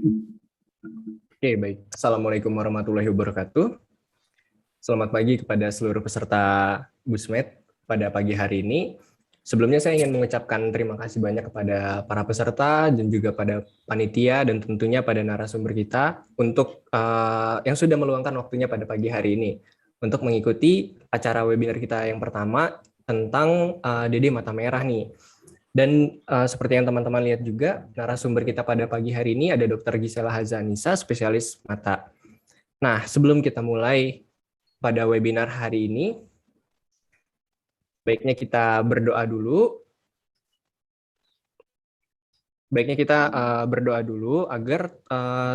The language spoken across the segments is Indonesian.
Oke, baik. Assalamualaikum warahmatullahi wabarakatuh. Selamat pagi kepada seluruh peserta BUSMED pada pagi hari ini. Sebelumnya saya ingin mengucapkan terima kasih banyak kepada para peserta dan juga pada panitia dan tentunya pada narasumber kita untuk yang sudah meluangkan waktunya pada pagi hari ini untuk mengikuti acara webinar kita yang pertama tentang DD mata merah nih. Dan seperti yang teman-teman lihat juga, narasumber kita pada pagi hari ini ada Dr. Gisela Hazanisa, spesialis mata. Nah, sebelum kita mulai pada webinar hari ini, baiknya kita berdoa dulu. Baiknya kita berdoa dulu agar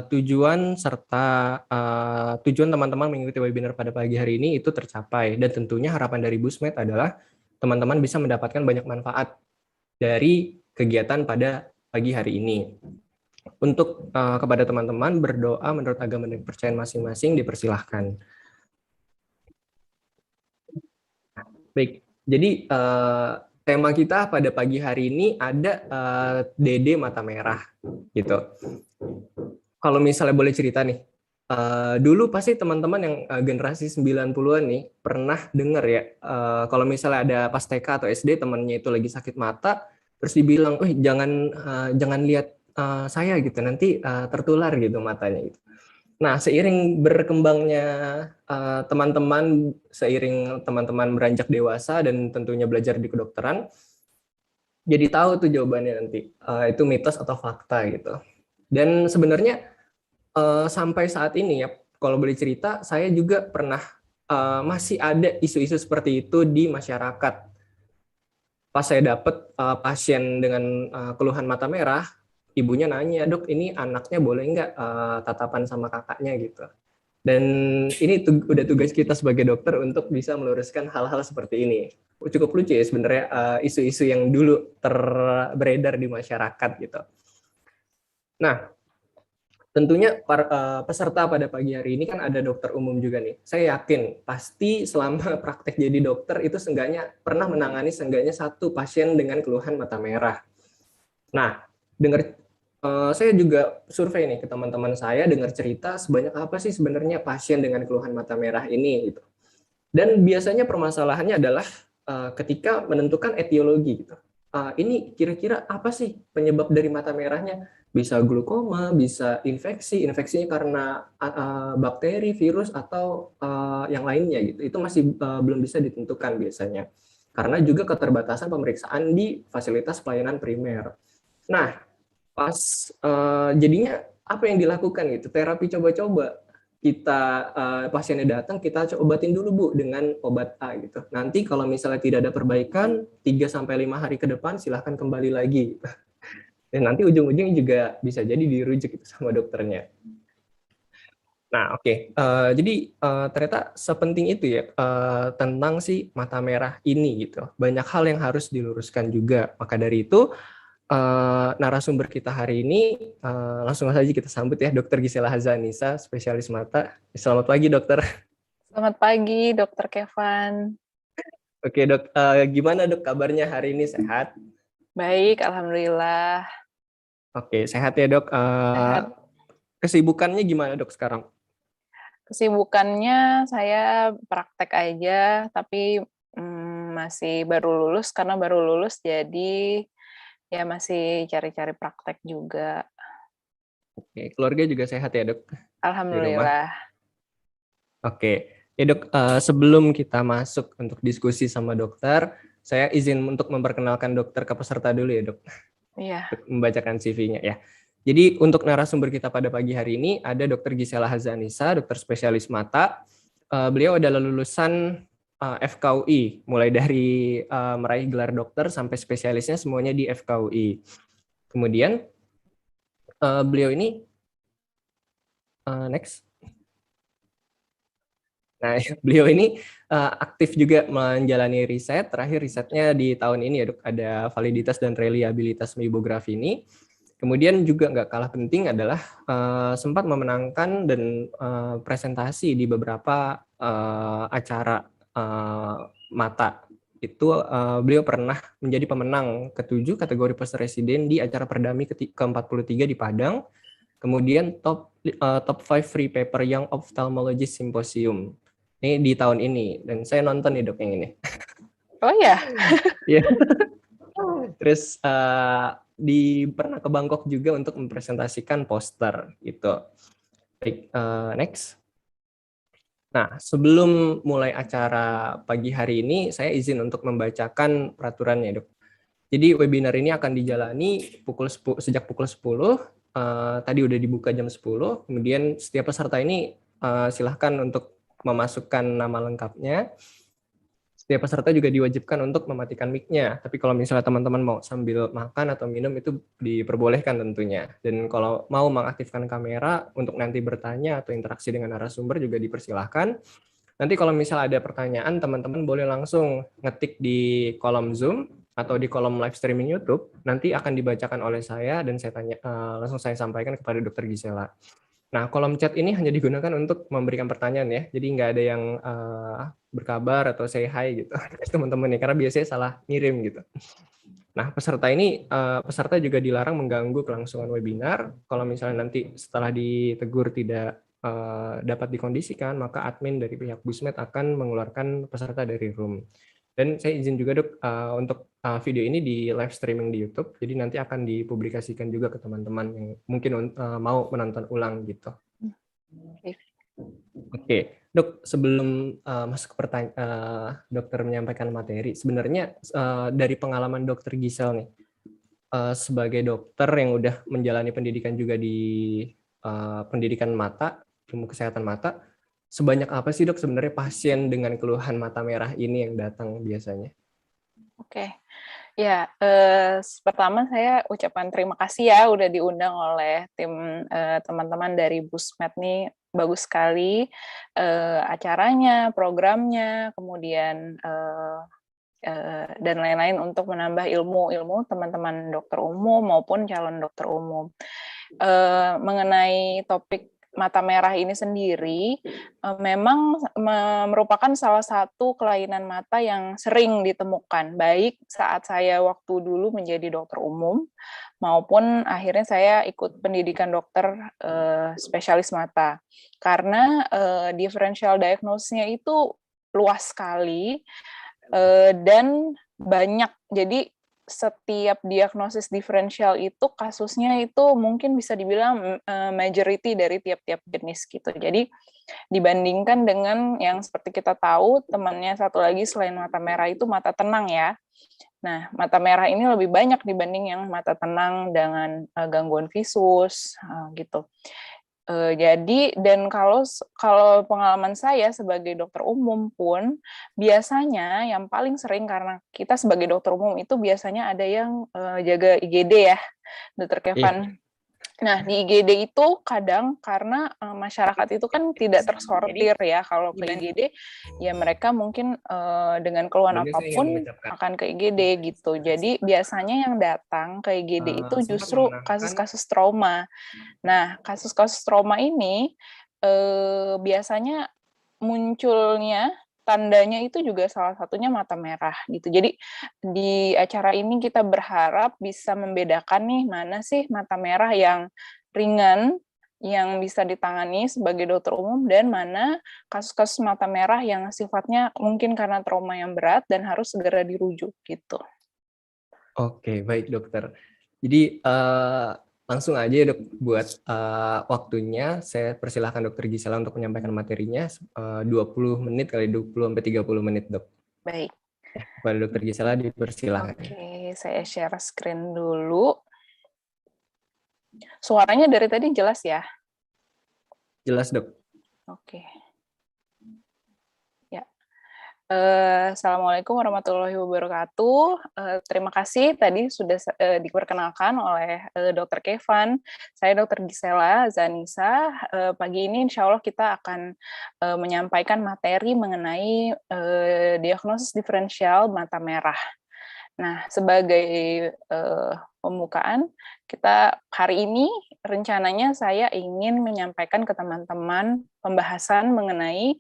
tujuan serta tujuan teman-teman mengikuti webinar pada pagi hari ini itu tercapai. Dan tentunya harapan dari BUSMED adalah teman-teman bisa mendapatkan banyak manfaat dari kegiatan pada pagi hari ini. Untuk kepada teman-teman berdoa menurut agama dan kepercayaan masing-masing dipersilahkan. Baik, jadi tema kita pada pagi hari ini ada DD mata merah gitu. Kalau misalnya boleh cerita nih, dulu pasti teman-teman yang generasi 90-an nih pernah dengar ya, kalau misalnya ada pas TK atau SD temannya itu lagi sakit mata, terus dibilang, jangan lihat saya gitu, nanti tertular gitu matanya gitu. Nah, seiring berkembangnya seiring teman-teman beranjak dewasa dan tentunya belajar di kedokteran, jadi tahu tuh jawabannya nanti, itu mitos atau fakta gitu. Dan sebenarnya sampai saat ini ya, kalau boleh cerita, saya juga pernah masih ada isu-isu seperti itu di masyarakat. Pas saya dapat pasien dengan keluhan mata merah, ibunya nanya, dok ini anaknya boleh nggak tatapan sama kakaknya gitu. Dan ini udah tugas kita sebagai dokter untuk bisa meluruskan hal-hal seperti ini. Cukup lucu ya sebenarnya isu-isu yang dulu beredar di masyarakat gitu. Nah, tentunya peserta pada pagi hari ini kan ada dokter umum juga nih. Saya yakin pasti selama praktek jadi dokter itu seenggaknya pernah menangani seenggaknya satu pasien dengan keluhan mata merah. Nah, saya juga survei nih ke teman-teman saya, dengar cerita sebanyak apa sih sebenarnya pasien dengan keluhan mata merah ini gitu. Dan biasanya permasalahannya adalah ketika menentukan etiologi gitu. Ini kira-kira apa sih penyebab dari mata merahnya? Bisa glukoma, bisa infeksinya karena bakteri, virus atau yang lainnya gitu. Itu masih belum bisa ditentukan biasanya. Karena juga keterbatasan pemeriksaan di fasilitas pelayanan primer. Nah, pas jadinya apa yang dilakukan gitu, terapi coba-coba, kita pasiennya datang kita obatin dulu Bu dengan obat A gitu, nanti kalau misalnya tidak ada perbaikan 3-5 hari ke depan silahkan kembali lagi, dan nanti ujung-ujungnya juga bisa jadi dirujuk itu sama dokternya. Nah, oke. Jadi ternyata sepenting itu ya tentang si mata merah ini gitu. Banyak hal yang harus diluruskan juga. Maka dari itu narasumber kita hari ini langsung saja kita sambut ya Dr. Gisela Hazanisa, spesialis mata. Selamat pagi dokter. Selamat pagi, Dokter Kevan. Oke dok, gimana dok kabarnya hari ini, sehat? Baik, alhamdulillah. Oke, sehat ya dok. Sehat. Kesibukannya gimana dok sekarang? Kesibukannya saya praktek aja, tapi masih baru lulus, karena baru lulus jadi ya masih cari-cari praktek juga. Oke, keluarga juga sehat ya dok di rumah? Alhamdulillah. Oke, ya dok, sebelum kita masuk untuk diskusi sama dokter, saya izin untuk memperkenalkan dokter ke peserta dulu ya dok, Iya. untuk membacakan CV-nya ya. Jadi untuk narasumber kita pada pagi hari ini ada Dr. Gisela Hazanisa, dokter spesialis mata. Beliau adalah lulusan FKUI, mulai dari meraih gelar dokter sampai spesialisnya semuanya di FKUI. Kemudian beliau ini next. Nah, beliau ini aktif juga menjalani riset. Terakhir risetnya di tahun ini ya dok, ada validitas dan reliabilitas memografi ini. Kemudian juga nggak kalah penting adalah sempat memenangkan dan presentasi di beberapa acara mata. Itu beliau pernah menjadi pemenang ke-7 kategori post resident di acara Perdami ke-43 di Padang. Kemudian top 5 free paper Young Ophthalmologist Symposium. Ini di tahun ini dan saya nonton nih dok yang ini. Oh ya. Iya. Terus pernah ke Bangkok juga untuk mempresentasikan poster gitu. Baik, next. Nah, sebelum mulai acara pagi hari ini, saya izin untuk membacakan peraturannya, dok. Jadi webinar ini akan dijalani sejak pukul 10, tadi udah dibuka jam 10, kemudian setiap peserta ini silahkan untuk memasukkan nama lengkapnya. Setiap peserta juga diwajibkan untuk mematikan mic-nya. Tapi kalau misalnya teman-teman mau sambil makan atau minum itu diperbolehkan tentunya. Dan kalau mau mengaktifkan kamera untuk nanti bertanya atau interaksi dengan narasumber juga dipersilahkan. Nanti kalau misalnya ada pertanyaan, teman-teman boleh langsung ngetik di kolom Zoom atau di kolom live streaming YouTube. Nanti akan dibacakan oleh saya dan langsung saya sampaikan kepada Dr. Gisela. Nah, kolom chat ini hanya digunakan untuk memberikan pertanyaan ya. Jadi nggak ada yang berkabar atau say hi gitu teman-teman ya, karena biasanya salah ngirim gitu. Nah, peserta juga dilarang mengganggu kelangsungan webinar. Kalau misalnya nanti setelah ditegur tidak dapat dikondisikan, maka admin dari pihak Busmed akan mengeluarkan peserta dari room. Dan saya izin juga dok untuk video ini di live streaming di YouTube, jadi nanti akan dipublikasikan juga ke teman-teman yang mungkin mau menonton ulang gitu. Oke, dok, sebelum masuk ke pertanyaan, dokter menyampaikan materi, sebenarnya dari pengalaman dokter Gisel nih, sebagai dokter yang udah menjalani pendidikan juga di pendidikan mata, ilmu kesehatan mata, sebanyak apa sih dok sebenarnya pasien dengan keluhan mata merah ini yang datang biasanya? Oke. Ya, pertama saya ucapkan terima kasih ya udah diundang oleh tim teman-teman dari Busmed nih, bagus sekali acaranya, programnya, kemudian dan lain-lain untuk menambah ilmu teman-teman dokter umum maupun calon dokter umum. Mengenai topik mata merah ini sendiri memang merupakan salah satu kelainan mata yang sering ditemukan, baik saat saya waktu dulu menjadi dokter umum maupun akhirnya saya ikut pendidikan dokter spesialis mata. Karena differential diagnosisnya itu luas sekali dan banyak. Jadi setiap diagnosis diferensial itu kasusnya itu mungkin bisa dibilang majority dari tiap-tiap jenis gitu. Jadi dibandingkan dengan yang seperti kita tahu temannya satu lagi selain mata merah itu mata tenang ya. Nah, mata merah ini lebih banyak dibanding yang mata tenang dengan gangguan visus gitu. Jadi dan kalau pengalaman saya sebagai dokter umum pun biasanya yang paling sering karena kita sebagai dokter umum itu biasanya ada yang jaga IGD ya, Dokter Kevin. Nah, di IGD itu kadang karena masyarakat itu kan tidak tersortir ya, kalau ke IGD ya mereka mungkin dengan keluhan apapun akan ke IGD gitu. Jadi biasanya yang datang ke IGD itu justru kasus-kasus trauma. Nah, kasus-kasus trauma ini biasanya munculnya tandanya itu juga salah satunya mata merah gitu. Jadi di acara ini kita berharap bisa membedakan nih mana sih mata merah yang ringan yang bisa ditangani sebagai dokter umum dan mana kasus-kasus mata merah yang sifatnya mungkin karena trauma yang berat dan harus segera dirujuk gitu. Oke, baik dokter. Jadi langsung aja ya dok, buat waktunya saya persilahkan dokter Gisela untuk menyampaikan materinya 20 menit kali 20-30 menit dok. Baik. Kepada dokter Gisela dipersilahkan. Oke, saya share screen dulu. Suaranya dari tadi jelas ya? Jelas dok. Oke. Assalamualaikum warahmatullahi wabarakatuh. Terima kasih tadi sudah diperkenalkan oleh Dr. Kevin. Saya Dr. Gisela Zanisa. Pagi ini insya Allah kita akan menyampaikan materi mengenai diagnosis diferensial mata merah. Nah, sebagai pembukaan, kita hari ini rencananya saya ingin menyampaikan ke teman-teman pembahasan mengenai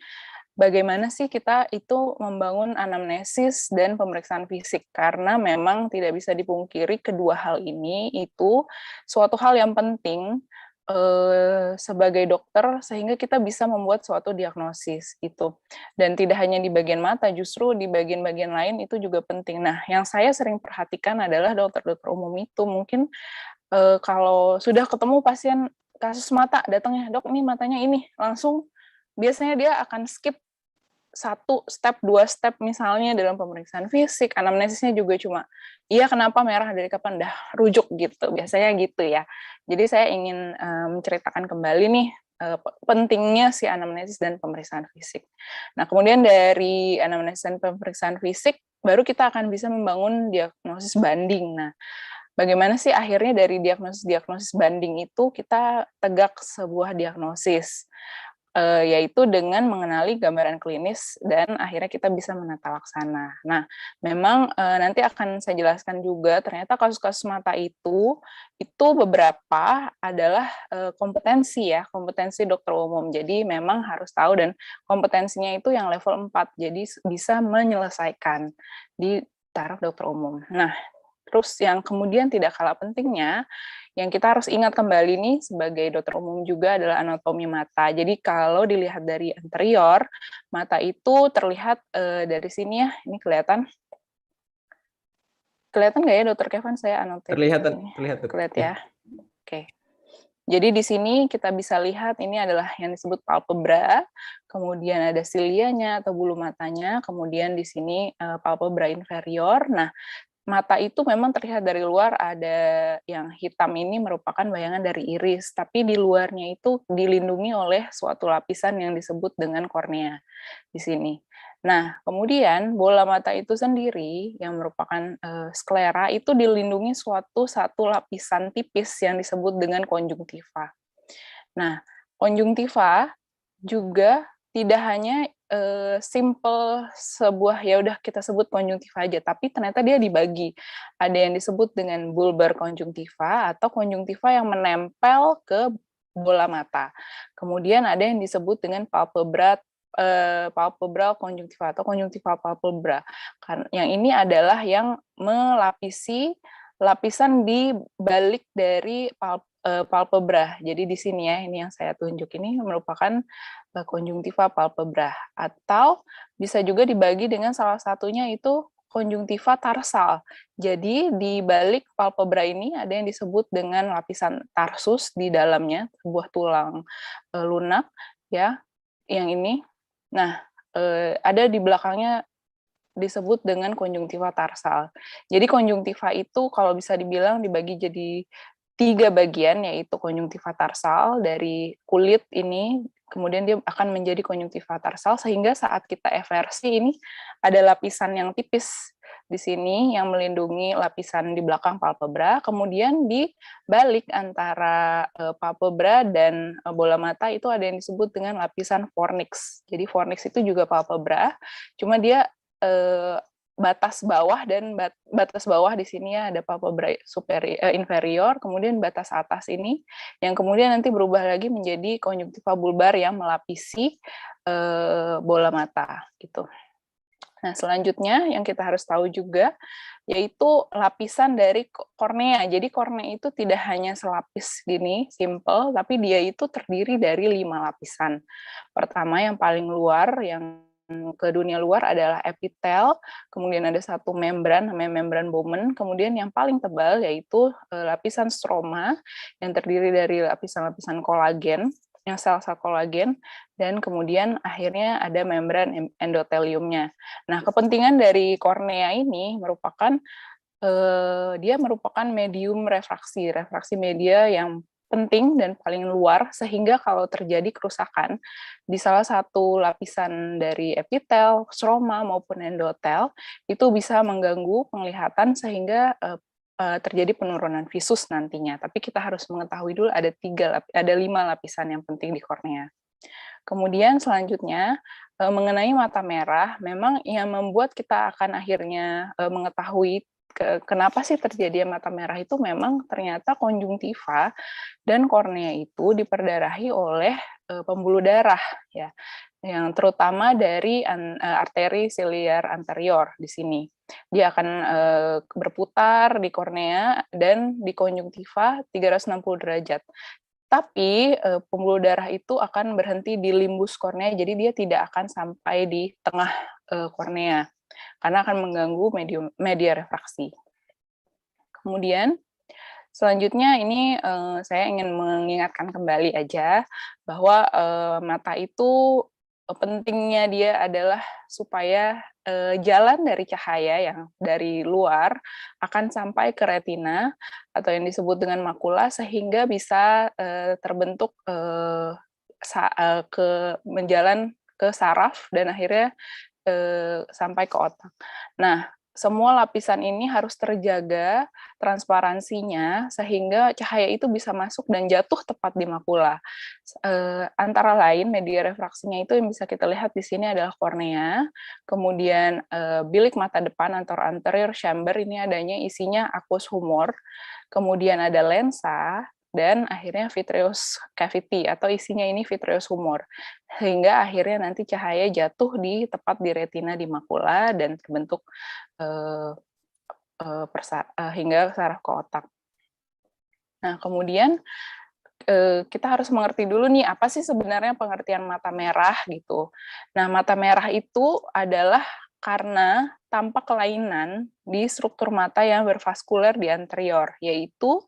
bagaimana sih kita itu membangun anamnesis dan pemeriksaan fisik, karena memang tidak bisa dipungkiri kedua hal ini itu suatu hal yang penting sebagai dokter sehingga kita bisa membuat suatu diagnosis gitu. Dan tidak hanya di bagian mata, justru di bagian-bagian lain itu juga penting. Nah, yang saya sering perhatikan adalah dokter-dokter umum itu mungkin kalau sudah ketemu pasien kasus mata, datangnya, "Dok, ini matanya ini." Langsung biasanya dia akan skip 1 step, 2 step misalnya dalam pemeriksaan fisik, anamnesisnya juga cuma, "Iya, kenapa merah, dari kapan?" Dah rujuk gitu, biasanya gitu ya. Jadi saya ingin, menceritakan kembali nih, pentingnya si anamnesis dan pemeriksaan fisik. Nah, kemudian dari anamnesis dan pemeriksaan fisik, baru kita akan bisa membangun diagnosis banding. Nah, bagaimana sih akhirnya dari diagnosis-diagnosis banding itu kita tegak sebuah diagnosis? Yaitu dengan mengenali gambaran klinis dan akhirnya kita bisa menata laksana. Nah, memang, nanti akan saya jelaskan juga ternyata kasus-kasus mata itu beberapa adalah, kompetensi ya, kompetensi dokter umum. Jadi memang harus tahu dan kompetensinya itu yang level 4, jadi bisa menyelesaikan di taraf dokter umum. Nah, terus yang kemudian tidak kalah pentingnya, yang kita harus ingat kembali nih sebagai dokter umum juga adalah anatomi mata. Jadi kalau dilihat dari anterior, mata itu terlihat dari sini ya, ini kelihatan nggak ya Dokter Kevin saya annotate Terlihat, ini? terlihat. Kelihatan ya. Oke. Jadi di sini kita bisa lihat ini adalah yang disebut palpebra, kemudian ada silianya atau bulu matanya, kemudian di sini palpebra inferior. Nah, mata itu memang terlihat dari luar ada yang hitam ini merupakan bayangan dari iris, tapi di luarnya itu dilindungi oleh suatu lapisan yang disebut dengan kornea di sini. Nah, kemudian bola mata itu sendiri yang merupakan sklera itu dilindungi satu lapisan tipis yang disebut dengan konjungtiva. Nah, konjungtiva juga tidak hanya simple sebuah ya udah kita sebut konjungtiva aja, tapi ternyata dia dibagi. Ada yang disebut dengan bulbar konjungtiva atau konjungtiva yang menempel ke bola mata. Kemudian ada yang disebut dengan palpebral konjungtiva atau konjungtiva palpebra. Yang ini adalah yang melapisi lapisan di balik dari palpebra. Jadi di sini ya, ini yang saya tunjuk ini merupakan konjungtiva palpebra, atau bisa juga dibagi dengan salah satunya itu konjungtiva tarsal. Jadi di balik palpebra ini ada yang disebut dengan lapisan tarsus di dalamnya, sebuah tulang lunak ya, yang ini. Nah, ada di belakangnya disebut dengan konjungtiva tarsal. Jadi konjungtiva itu kalau bisa dibilang dibagi jadi 3 bagian, yaitu konjungtiva tarsal dari kulit ini, kemudian dia akan menjadi konjungtiva tarsal, sehingga saat kita eversi ini ada lapisan yang tipis di sini yang melindungi lapisan di belakang palpebra, kemudian di balik antara palpebra dan bola mata itu ada yang disebut dengan lapisan fornix. Jadi fornix itu juga palpebra, cuma dia batas bawah dan batas bawah di sini ya ada palpebra inferior, kemudian batas atas ini yang kemudian nanti berubah lagi menjadi konjungtiva bulbar yang melapisi bola mata gitu. Nah, selanjutnya yang kita harus tahu juga yaitu lapisan dari kornea. Jadi kornea itu tidak hanya selapis gini, simple, tapi dia itu terdiri dari 5 lapisan. Pertama yang paling luar yang ke dunia luar adalah epitel, kemudian ada satu membran namanya membran Bowman, kemudian yang paling tebal yaitu lapisan stroma yang terdiri dari lapisan-lapisan kolagen, yang sel-sel kolagen, dan kemudian akhirnya ada membran endoteliumnya. Nah, kepentingan dari kornea ini merupakan dia merupakan medium refraksi media yang penting dan paling luar, sehingga kalau terjadi kerusakan di salah satu lapisan dari epitel, stroma, maupun endotel, itu bisa mengganggu penglihatan sehingga terjadi penurunan visus nantinya. Tapi kita harus mengetahui dulu ada 5 lapisan yang penting di kornea. Kemudian selanjutnya, mengenai mata merah, memang yang membuat kita akan akhirnya mengetahui kenapa sih terjadi mata merah itu memang ternyata konjungtiva dan kornea itu diperdarahi oleh pembuluh darah ya, yang terutama dari arteri siliar anterior di sini. Dia akan berputar di kornea dan di konjungtiva 360 derajat. Tapi pembuluh darah itu akan berhenti di limbus kornea, jadi dia tidak akan sampai di tengah kornea, karena akan mengganggu media refraksi. Kemudian selanjutnya ini saya ingin mengingatkan kembali aja bahwa mata itu pentingnya dia adalah supaya jalan dari cahaya yang dari luar akan sampai ke retina atau yang disebut dengan makula sehingga bisa terbentuk menjalan ke saraf dan akhirnya sampai ke otak. Nah, semua lapisan ini harus terjaga transparansinya sehingga cahaya itu bisa masuk dan jatuh tepat di makula. Antara lain media refraksinya itu yang bisa kita lihat di sini adalah kornea, kemudian bilik mata depan atau anterior chamber ini adanya isinya aqueous humor, kemudian ada lensa, dan akhirnya vitreous cavity atau isinya ini vitreous humor. Sehingga akhirnya nanti cahaya jatuh tepat di retina di makula dan terbentuk hingga saraf ke otak. Nah, kemudian kita harus mengerti dulu nih apa sih sebenarnya pengertian mata merah gitu. Nah, mata merah itu adalah karena tampak kelainan di struktur mata yang bervaskuler di anterior, yaitu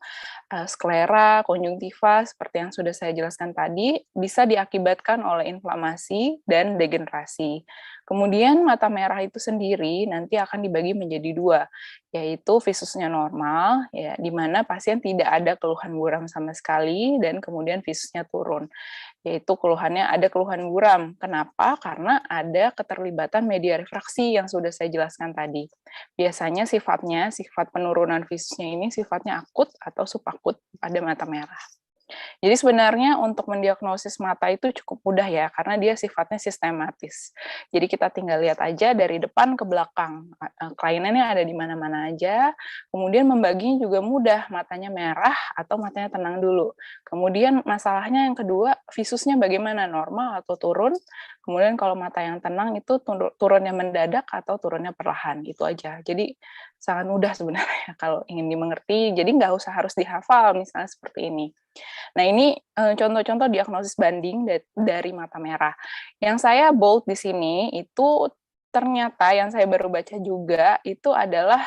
sklera, konjungtiva, seperti yang sudah saya jelaskan tadi, bisa diakibatkan oleh inflamasi dan degenerasi. Kemudian mata merah itu sendiri nanti akan dibagi menjadi dua, yaitu visusnya normal, ya, di mana pasien tidak ada keluhan buram sama sekali, dan kemudian visusnya turun, yaitu ada keluhan buram. Kenapa? Karena ada keterlibatan media refraksi yang sudah saya jelaskan tadi. Biasanya sifat penurunan visusnya ini sifatnya akut atau subakut pada mata merah. Jadi sebenarnya untuk mendiagnosis mata itu cukup mudah ya, karena dia sifatnya sistematis. Jadi kita tinggal lihat aja dari depan ke belakang, kelainannya ada di mana-mana aja, kemudian membaginya juga mudah, matanya merah atau matanya tenang dulu. Kemudian masalahnya yang kedua, visusnya bagaimana, normal atau turun, kemudian kalau mata yang tenang itu turunnya mendadak atau turunnya perlahan, itu aja. Jadi sangat mudah sebenarnya kalau ingin dimengerti, jadi nggak usah harus dihafal misalnya seperti ini. Nah, ini contoh-contoh diagnosis banding dari mata merah. Yang saya bold di sini itu ternyata yang saya baru baca juga itu adalah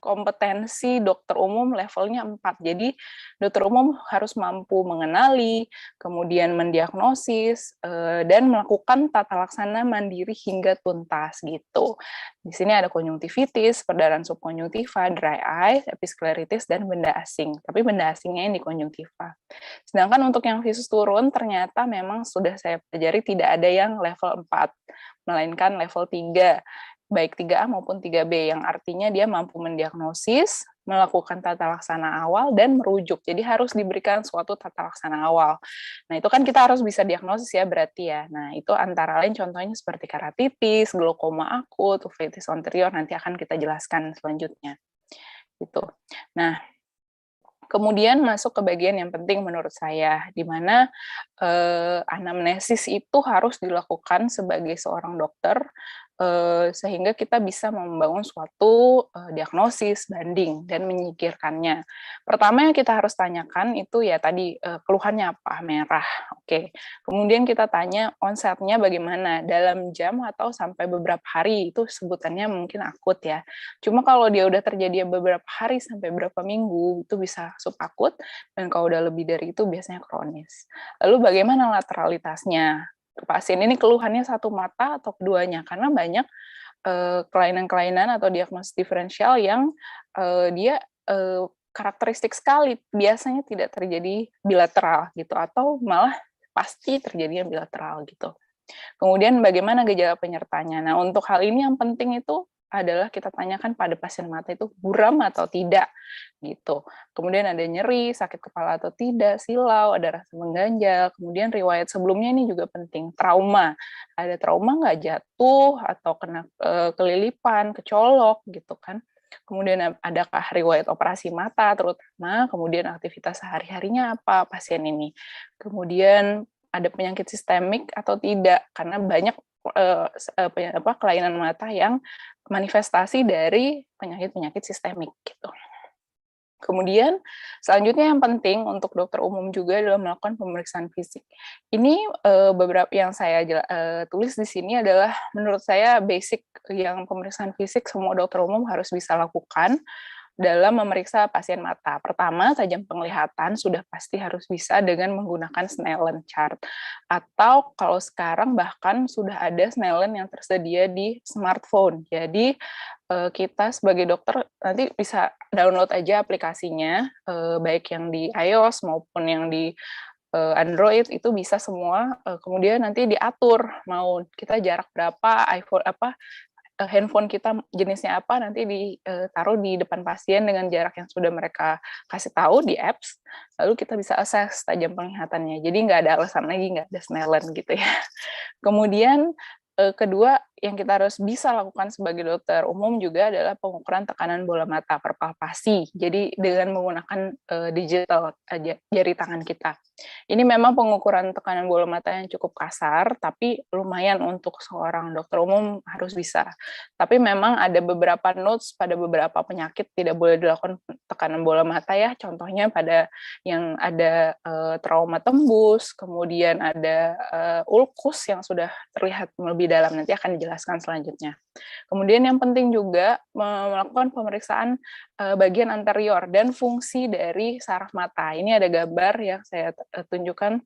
kompetensi dokter umum levelnya 4. Jadi dokter umum harus mampu mengenali, kemudian mendiagnosis, dan melakukan tata laksana mandiri hingga tuntas gitu. Di sini ada konjungtivitis, perdarahan subkonjungtiva, dry eye, episcleritis, dan benda asing. Tapi benda asingnya yang di konjungtiva. Sedangkan untuk yang visus turun, ternyata memang sudah saya pelajari tidak ada yang level 4, melainkan level 3. Baik 3A maupun 3B, yang artinya dia mampu mendiagnosis, melakukan tata laksana awal, dan merujuk. Jadi harus diberikan suatu tata laksana awal. Nah, itu kan kita harus bisa diagnosis ya, berarti ya. Nah, itu antara lain contohnya seperti keratitis, glaukoma akut, uveitis anterior, nanti akan kita jelaskan selanjutnya. Gitu. Nah, kemudian masuk ke bagian yang penting menurut saya, di mana anamnesis itu harus dilakukan sebagai seorang dokter, sehingga kita bisa membangun suatu diagnosis, banding, dan menyingkirkannya. Pertama yang kita harus tanyakan itu ya tadi, keluhannya apa? Merah, oke. Kemudian kita tanya onsetnya bagaimana, dalam jam atau sampai beberapa hari, itu sebutannya mungkin akut ya. Cuma kalau dia udah terjadi beberapa hari sampai beberapa minggu, itu bisa subakut, dan kalau udah lebih dari itu biasanya kronis. Lalu bagaimana lateralitasnya? Pasien ini keluhannya satu mata atau keduanya? Karena banyak kelainan-kelainan atau diagnosis diferensial yang dia karakteristik sekali, biasanya tidak terjadi bilateral gitu, atau malah pasti terjadinya bilateral gitu. Kemudian bagaimana gejala penyertanya? Nah, untuk hal ini yang penting itu adalah kita tanyakan pada pasien mata itu buram atau tidak, gitu. Kemudian ada nyeri, sakit kepala atau tidak, silau, ada rasa mengganjal, kemudian riwayat sebelumnya ini juga penting, trauma. Ada trauma nggak, jatuh, atau kena kelilipan, kecolok, gitu kan. Kemudian adakah riwayat operasi mata terutama, kemudian aktivitas sehari-harinya apa pasien ini. Kemudian ada penyakit sistemik atau tidak, karena banyak kelainan mata yang manifestasi dari penyakit-penyakit sistemik gitu. Kemudian selanjutnya yang penting untuk dokter umum juga adalah melakukan pemeriksaan fisik. Ini beberapa yang saya tulis di sini adalah menurut saya basic yang pemeriksaan fisik semua dokter umum harus bisa lakukan dalam memeriksa pasien mata. Pertama, tajam penglihatan sudah pasti harus bisa dengan menggunakan Snellen chart. Atau kalau sekarang bahkan sudah ada Snellen yang tersedia di smartphone. Jadi kita sebagai dokter nanti bisa download aja aplikasinya, baik yang di iOS maupun yang di Android itu bisa semua. Kemudian nanti diatur mau kita jarak berapa, iPhone apa handphone kita jenisnya apa, nanti ditaruh di depan pasien dengan jarak yang sudah mereka kasih tahu di apps, lalu kita bisa assess tajam penglihatannya. Jadi nggak ada alasan lagi, nggak ada Snellen gitu ya. Kemudian kedua yang kita harus bisa lakukan sebagai dokter umum juga adalah pengukuran tekanan bola mata, perpalpasi. Jadi dengan menggunakan digital jari tangan kita. Ini memang pengukuran tekanan bola mata yang cukup kasar, tapi lumayan untuk seorang dokter umum harus bisa. Tapi memang ada beberapa notes pada beberapa penyakit tidak boleh dilakukan tekanan bola mata ya. Contohnya pada yang ada trauma tembus, kemudian ada ulkus yang sudah terlihat lebih dalam, nanti akan dijelaskan selanjutnya. Kemudian yang penting juga melakukan pemeriksaan bagian anterior dan fungsi dari saraf mata. Ini ada gambar yang saya tunjukkan,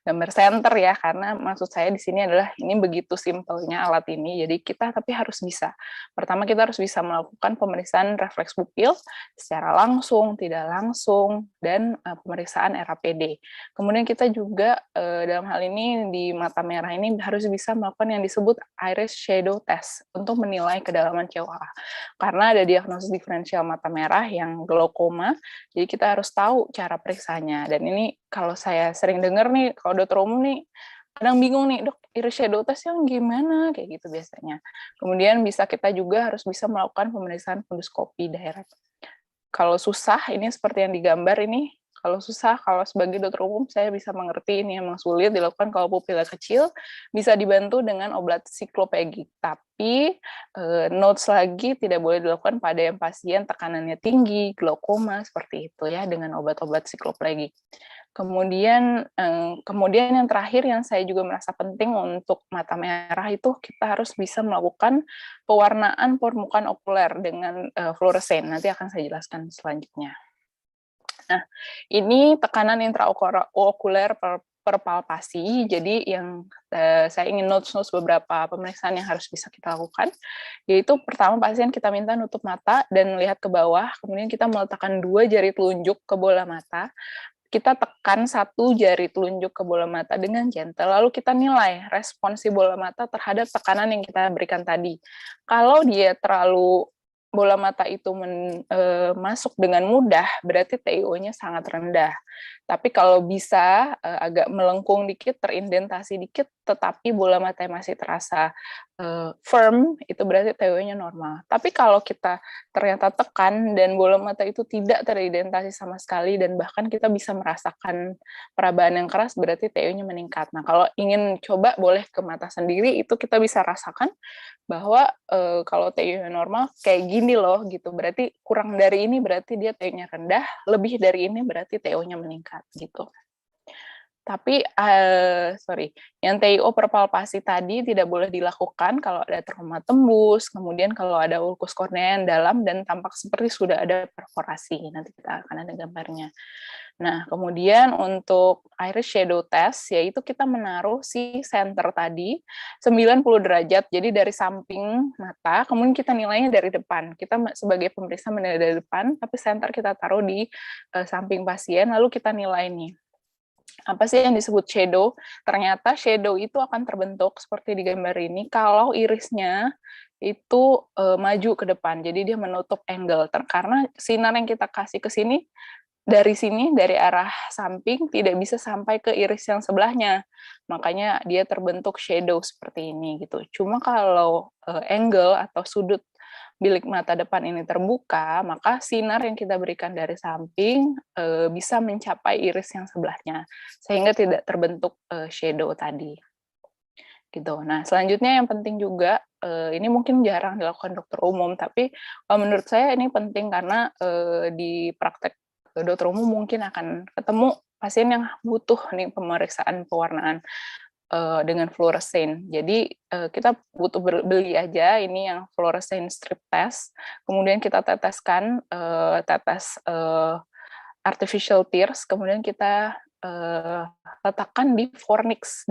gambar center ya, karena maksud saya di sini adalah ini begitu simpelnya alat ini, jadi kita tapi harus bisa. Pertama kita harus bisa melakukan pemeriksaan refleks pupil secara langsung, tidak langsung, dan pemeriksaan RAPD. Kemudian kita juga dalam hal ini di mata merah ini harus bisa melakukan yang disebut iris shadow test untuk menilai kedalaman COA. Karena ada diagnosis diferensial mata merah yang glaukoma, jadi kita harus tahu cara periksanya. Dan ini kalau saya sering dengar nih, kalau dokter umum nih, kadang bingung nih, dok, iris shadow test yang gimana, kayak gitu biasanya. Kemudian kita juga harus bisa melakukan pemeriksaan fundoskopi direct. Kalau susah, ini seperti yang digambar ini, kalau susah, kalau sebagai dokter umum, saya bisa mengerti ini emang sulit dilakukan kalau pupilnya kecil, bisa dibantu dengan obat siklopegik. Tapi, notes lagi tidak boleh dilakukan pada yang pasien tekanannya tinggi, glaukoma, seperti itu ya, dengan obat-obat siklopegik. Kemudian yang terakhir yang saya juga merasa penting untuk mata merah itu kita harus bisa melakukan pewarnaan permukaan okuler dengan fluoresen. Nanti akan saya jelaskan selanjutnya. Nah, ini tekanan intraokuler perpalpasi. Jadi yang saya ingin notes beberapa pemeriksaan yang harus bisa kita lakukan, yaitu pertama pasien kita minta nutup mata dan melihat ke bawah, kemudian kita meletakkan 2 jari telunjuk ke bola mata, kita tekan 1 jari telunjuk ke bola mata dengan gentle, lalu kita nilai respons si bola mata terhadap tekanan yang kita berikan tadi. Kalau dia terlalu bola mata itu masuk dengan mudah, berarti TIO-nya sangat rendah. Tapi kalau bisa agak melengkung dikit, terindentasi dikit, tetapi bola mata masih terasa firm, itu berarti TIO-nya normal. Tapi kalau kita ternyata tekan dan bola mata itu tidak teridentasi sama sekali, dan bahkan kita bisa merasakan perabaan yang keras, berarti TIO-nya meningkat. Nah, kalau ingin coba boleh ke mata sendiri, itu kita bisa rasakan bahwa kalau TIO-nya normal, kayak gini loh, gitu. Berarti kurang dari ini berarti dia TIO-nya rendah, lebih dari ini berarti TIO-nya meningkat, gitu. Tapi, yang TIO perpalpasi tadi tidak boleh dilakukan kalau ada trauma tembus, kemudian kalau ada ulkus kornea yang dalam dan tampak seperti sudah ada perforasi. Nanti kita akan ada gambarnya. Nah, kemudian untuk iris shadow test, yaitu kita menaruh si center tadi 90 derajat, jadi dari samping mata, kemudian kita nilainya dari depan. Kita sebagai pemeriksa menilai dari depan, tapi center kita taruh di samping pasien, lalu kita nilai nih. Apa sih yang disebut shadow? Ternyata shadow itu akan terbentuk seperti di gambar ini kalau irisnya itu maju ke depan, jadi dia menutup angle. Karena sinar yang kita kasih ke sini, dari arah samping tidak bisa sampai ke iris yang sebelahnya, makanya dia terbentuk shadow seperti ini gitu. Cuma kalau angle atau sudut bilik mata depan ini terbuka, maka sinar yang kita berikan dari samping bisa mencapai iris yang sebelahnya, sehingga tidak terbentuk shadow tadi. gitu. Nah, selanjutnya yang penting juga, ini mungkin jarang dilakukan dokter umum, tapi menurut saya ini penting karena di praktek dokter umum mungkin akan ketemu pasien yang butuh nih pemeriksaan pewarnaan dengan fluoresin. Jadi kita butuh beli aja ini yang fluoresin strip test, kemudian kita teteskan tetes artificial tears, kemudian kita letakkan di fornix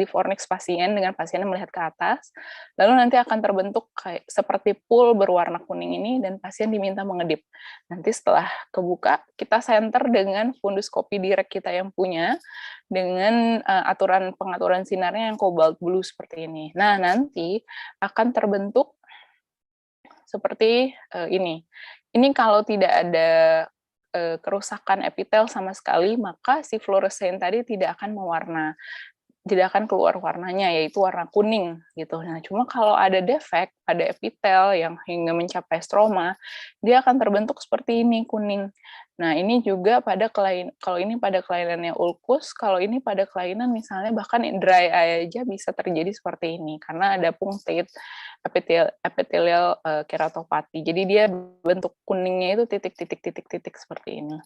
pasien dengan pasiennya melihat ke atas, lalu nanti akan terbentuk kayak seperti pool berwarna kuning ini dan pasien diminta mengedip. Nanti setelah kebuka, kita center dengan funduskopi direct kita yang punya dengan pengaturan sinarnya yang cobalt blue seperti ini. Nah, nanti akan terbentuk seperti ini. Ini kalau tidak ada kerusakan epitel sama sekali, maka si fluoresin tadi tidak akan keluar warnanya, yaitu warna kuning gitu. Nah, cuma kalau ada defek pada epitel yang hingga mencapai stroma, dia akan terbentuk seperti ini kuning. Nah, ini juga kalau ini pada kelainannya ulkus, kalau ini pada kelainan misalnya bahkan dry eye aja bisa terjadi seperti ini karena ada punctate epithelial keratopati. Jadi dia bentuk kuningnya itu titik-titik seperti ini.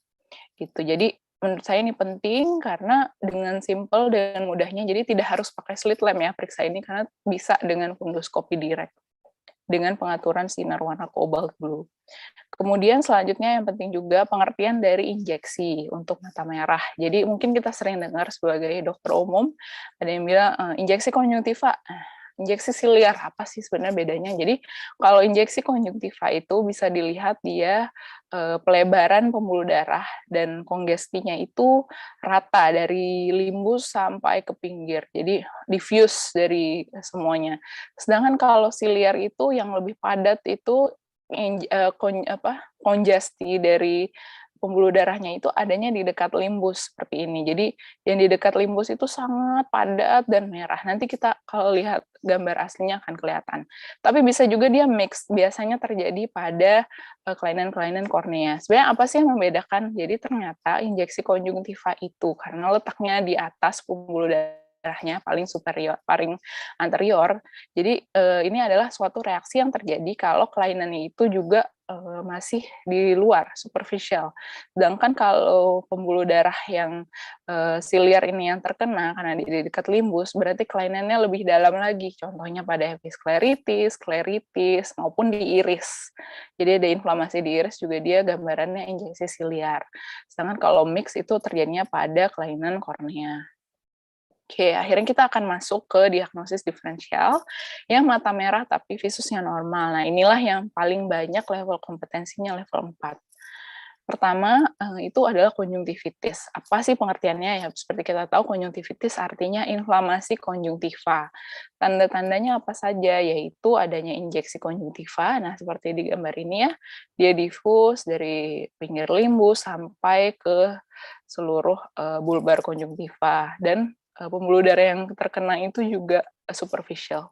Gitu. Jadi menurut saya ini penting karena dengan simple dan mudahnya, jadi tidak harus pakai slit lamp ya periksa ini karena bisa dengan fundoskopi direct dengan pengaturan sinar warna cobalt blue. Kemudian selanjutnya yang penting juga pengertian dari injeksi untuk mata merah. Jadi mungkin kita sering dengar sebagai dokter umum ada yang bilang injeksi konjungtiva. Injeksi siliar apa sih sebenarnya bedanya? Jadi kalau injeksi konjungtiva itu bisa dilihat dia pelebaran pembuluh darah dan kongestinya itu rata dari limbus sampai ke pinggir. Jadi diffuse dari semuanya. Sedangkan kalau siliar itu yang lebih padat itu kongesti dari pembuluh darahnya itu adanya di dekat limbus seperti ini. Jadi yang di dekat limbus itu sangat padat dan merah. Nanti kita kalau lihat gambar aslinya akan kelihatan. Tapi bisa juga dia mix. Biasanya terjadi pada kelainan-kelainan kornea. Sebenarnya apa sih yang membedakan? Jadi ternyata injeksi konjungtiva itu karena letaknya di atas pembuluh darahnya paling superior, paling anterior. Jadi ini adalah suatu reaksi yang terjadi kalau kelainannya itu juga masih di luar, superficial. Sedangkan kalau pembuluh darah yang siliar ini yang terkena karena di dekat limbus, berarti kelainannya lebih dalam lagi. Contohnya pada episkleritis, skleritis, maupun di iris. Jadi ada inflamasi di iris juga dia gambarannya injeksi siliar. Sedangkan kalau mix itu terjadinya pada kelainan kornea. Oke, akhirnya kita akan masuk ke diagnosis diferensial yang mata merah tapi visusnya normal. Nah, inilah yang paling banyak level kompetensinya level 4. Pertama, itu adalah konjungtivitis. Apa sih pengertiannya? Ya, seperti kita tahu, konjungtivitis artinya inflamasi konjungtiva. Tanda-tandanya apa saja? Yaitu adanya injeksi konjungtiva. Nah, seperti di gambar ini ya, dia difus dari pinggir limbus sampai ke seluruh bulbar konjungtiva. Dan pembuluh darah yang terkena itu juga superficial,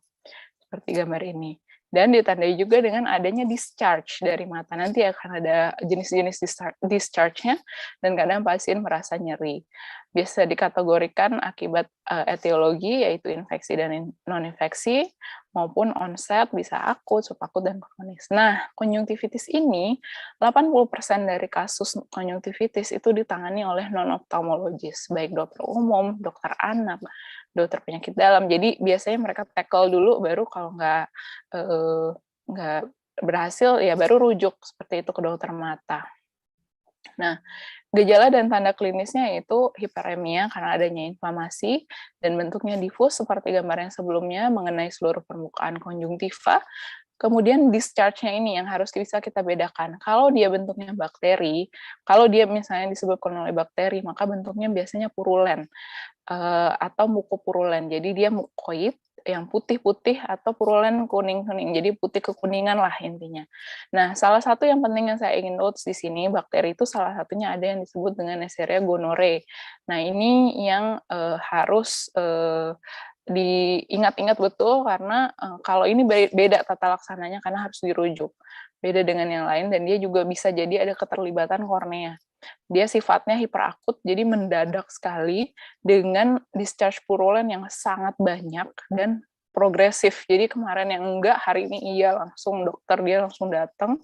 seperti gambar ini. Dan ditandai juga dengan adanya discharge dari mata. Nanti akan ada jenis-jenis discharge-nya, dan kadang pasien merasa nyeri. Biasa dikategorikan akibat etiologi, yaitu infeksi dan non-infeksi, maupun onset, bisa akut, subakut, dan kronis. Nah, konjungtivitis ini, 80% dari kasus konjungtivitis itu ditangani oleh non-ophthalmologis, baik dokter umum, dokter anak, dokter penyakit dalam. Jadi biasanya mereka tackle dulu, baru kalau nggak berhasil, ya baru rujuk seperti itu ke dokter mata. Nah, gejala dan tanda klinisnya yaitu hiperemia karena adanya inflamasi dan bentuknya difus seperti gambar yang sebelumnya mengenai seluruh permukaan konjungtiva. Kemudian discharge-nya ini yang harus bisa kita bedakan. Kalau dia bentuknya bakteri, kalau dia misalnya disebabkan oleh bakteri, maka bentuknya biasanya purulen atau mukopurulen. Jadi dia mukoid yang putih-putih atau purulen kuning-kuning. Jadi putih kekuningan lah intinya. Nah, salah satu yang penting yang saya ingin notes di sini, bakteri itu salah satunya ada yang disebut dengan Neisseria gonorrhoeae. Nah, ini yang harus diingat-ingat betul karena kalau ini beda tata laksananya karena harus dirujuk. Beda dengan yang lain dan dia juga bisa jadi ada keterlibatan kornea. Dia sifatnya hiperakut, jadi mendadak sekali dengan discharge purulen yang sangat banyak dan progresif. Jadi kemarin yang enggak, hari ini iya, langsung dokter dia langsung datang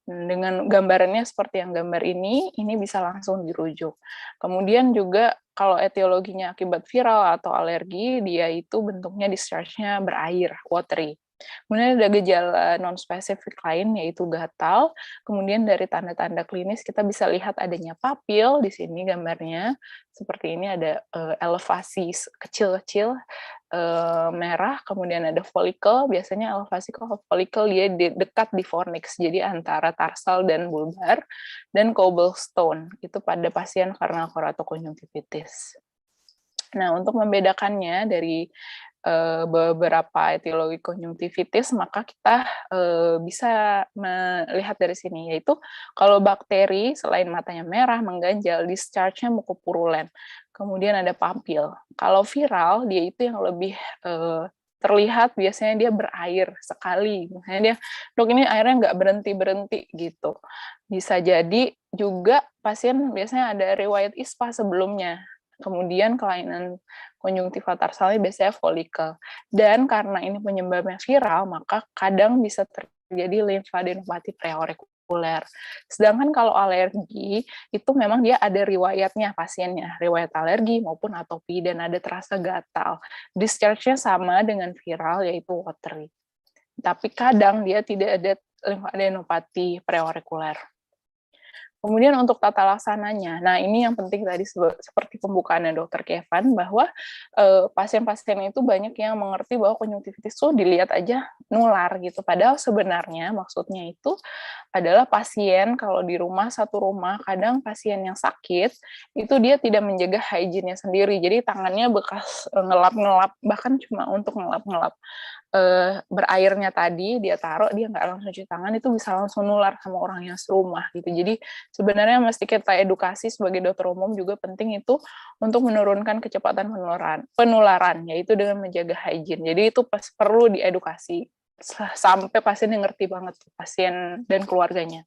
dengan gambarannya seperti yang gambar ini bisa langsung dirujuk. Kemudian juga kalau etiologinya akibat viral atau alergi, dia itu bentuknya discharge-nya berair, watery. Kemudian ada gejala non-spesifik lain, yaitu gatal. Kemudian dari tanda-tanda klinis kita bisa lihat adanya papil, di sini gambarnya. Seperti ini ada elevasi kecil-kecil, merah, kemudian ada folikel, biasanya elevasi folikel dia dekat di fornix, jadi antara tarsal dan bulbar, dan cobblestone, itu pada pasien karena keratokonjungtivitis. Nah, untuk membedakannya dari beberapa etiologi konjungtivitis, maka kita bisa melihat dari sini, yaitu kalau bakteri selain matanya merah, mengganjal, discharge-nya mukopurulen, kemudian ada papil. Kalau viral, dia itu yang lebih terlihat biasanya dia berair sekali, misalnya dia, dok ini airnya nggak berhenti-berhenti gitu. Bisa jadi juga pasien biasanya ada riwayat ISPA sebelumnya, kemudian kelainan konjungtiva tarsalnya biasanya folikel. Dan karena ini penyebabnya viral, maka kadang bisa terjadi limfadenopati preaurikuler. Sedangkan kalau alergi, itu memang dia ada riwayatnya pasiennya, riwayat alergi maupun atopi, dan ada terasa gatal. Discharge-nya sama dengan viral, yaitu watery. Tapi kadang dia tidak ada limfadenopati preaurikuler. Kemudian untuk tata laksananya, nah ini yang penting tadi seperti pembukaannya Dr. Kevin, bahwa pasien-pasien itu banyak yang mengerti bahwa konjungtivitis itu dilihat aja nular gitu. Padahal sebenarnya maksudnya itu adalah pasien kalau di rumah, satu rumah, kadang pasien yang sakit itu dia tidak menjaga hygiene-nya sendiri. Jadi tangannya bekas ngelap-ngelap, bahkan cuma untuk ngelap-ngelap berairnya tadi dia taruh, dia nggak langsung cuci tangan, itu bisa langsung nular sama orang yang serumah gitu. Jadi sebenarnya mesti kita edukasi sebagai dokter umum juga penting itu untuk menurunkan kecepatan penularan, yaitu dengan menjaga hygiene. Jadi itu perlu diedukasi sampai pasien yang ngerti banget, pasien dan keluarganya.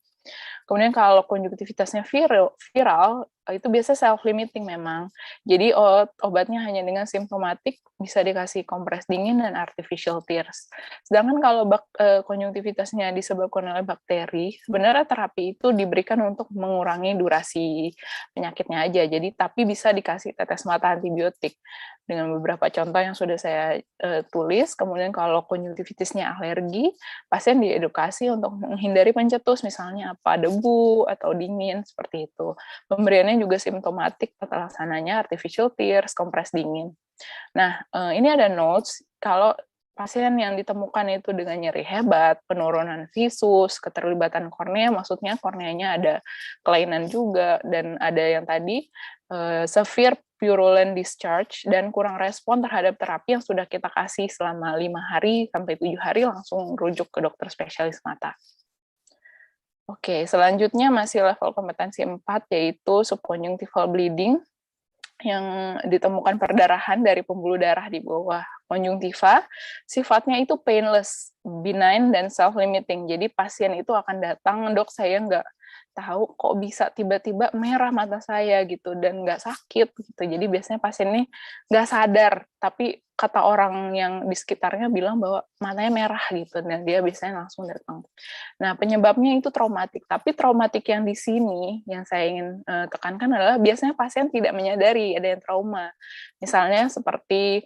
Kemudian kalau konjungtivitasnya viral itu biasa self-limiting memang. Jadi obatnya hanya dengan simptomatik, bisa dikasih kompres dingin dan artificial tears. Sedangkan kalau konjungtivitasnya disebabkan oleh bakteri, sebenarnya terapi itu diberikan untuk mengurangi durasi penyakitnya aja. Jadi tapi bisa dikasih tetes mata antibiotik dengan beberapa contoh yang sudah saya tulis. Kemudian kalau konjungtivitisnya alergi, pasien diedukasi untuk menghindari pencetus, misalnya apa, debu atau dingin, seperti itu. Pemberiannya juga simptomatik, tata laksananya artificial tears, kompres dingin. Nah, ini ada notes, kalau pasien yang ditemukan itu dengan nyeri hebat, penurunan visus, keterlibatan kornea, maksudnya korneanya ada kelainan juga, dan ada yang tadi severe purulent discharge, dan kurang respon terhadap terapi yang sudah kita kasih selama 5 hari sampai 7 hari, langsung rujuk ke dokter spesialis mata. Oke, selanjutnya masih level kompetensi 4, yaitu subconjunctival bleeding, yang ditemukan perdarahan dari pembuluh darah di bawah konjungtiva, sifatnya itu painless, benign, dan self-limiting. Jadi pasien itu akan datang, dok saya nggak tahu kok bisa tiba-tiba merah mata saya gitu, dan nggak sakit gitu. Jadi biasanya pasien ini nggak sadar, tapi kata orang yang di sekitarnya bilang bahwa matanya merah gitu, dan dia biasanya langsung datang. Nah, penyebabnya itu traumatik, tapi traumatik yang di sini yang saya ingin tekankan adalah biasanya pasien tidak menyadari ada yang trauma. Misalnya seperti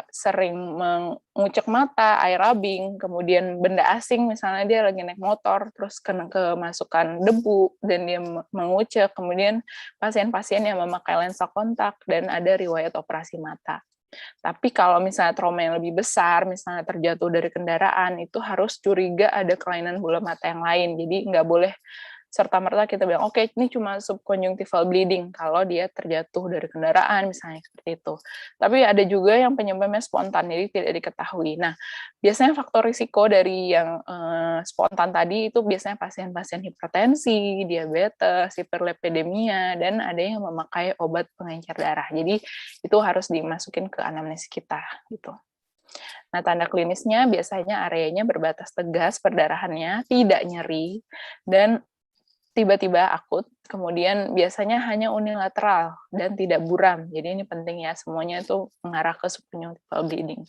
sering mengucek mata, eye rubbing, kemudian benda asing, misalnya dia lagi naik motor, terus kena kemasukan debu, dan dia mengucek, kemudian pasien-pasien yang memakai lensa kontak, dan ada riwayat operasi mata. Tapi kalau misalnya trauma yang lebih besar, misalnya terjatuh dari kendaraan, itu harus curiga ada kelainan bola mata yang lain. Jadi nggak boleh serta-merta kita bilang, oke, ini cuma subconjunctival bleeding, kalau dia terjatuh dari kendaraan, misalnya seperti itu. Tapi ada juga yang penyebabnya spontan, jadi tidak diketahui. Nah, biasanya faktor risiko dari yang spontan tadi itu biasanya pasien-pasien hipertensi, diabetes, hiperlipidemia, dan ada yang memakai obat pengencer darah. Jadi itu harus dimasukin ke anamnesis kita, gitu. Nah, tanda klinisnya biasanya areanya berbatas tegas perdarahannya, tidak nyeri, dan tiba-tiba akut, kemudian biasanya hanya unilateral dan tidak buram. Jadi ini penting ya, semuanya itu mengarah ke subconjunctival bleeding.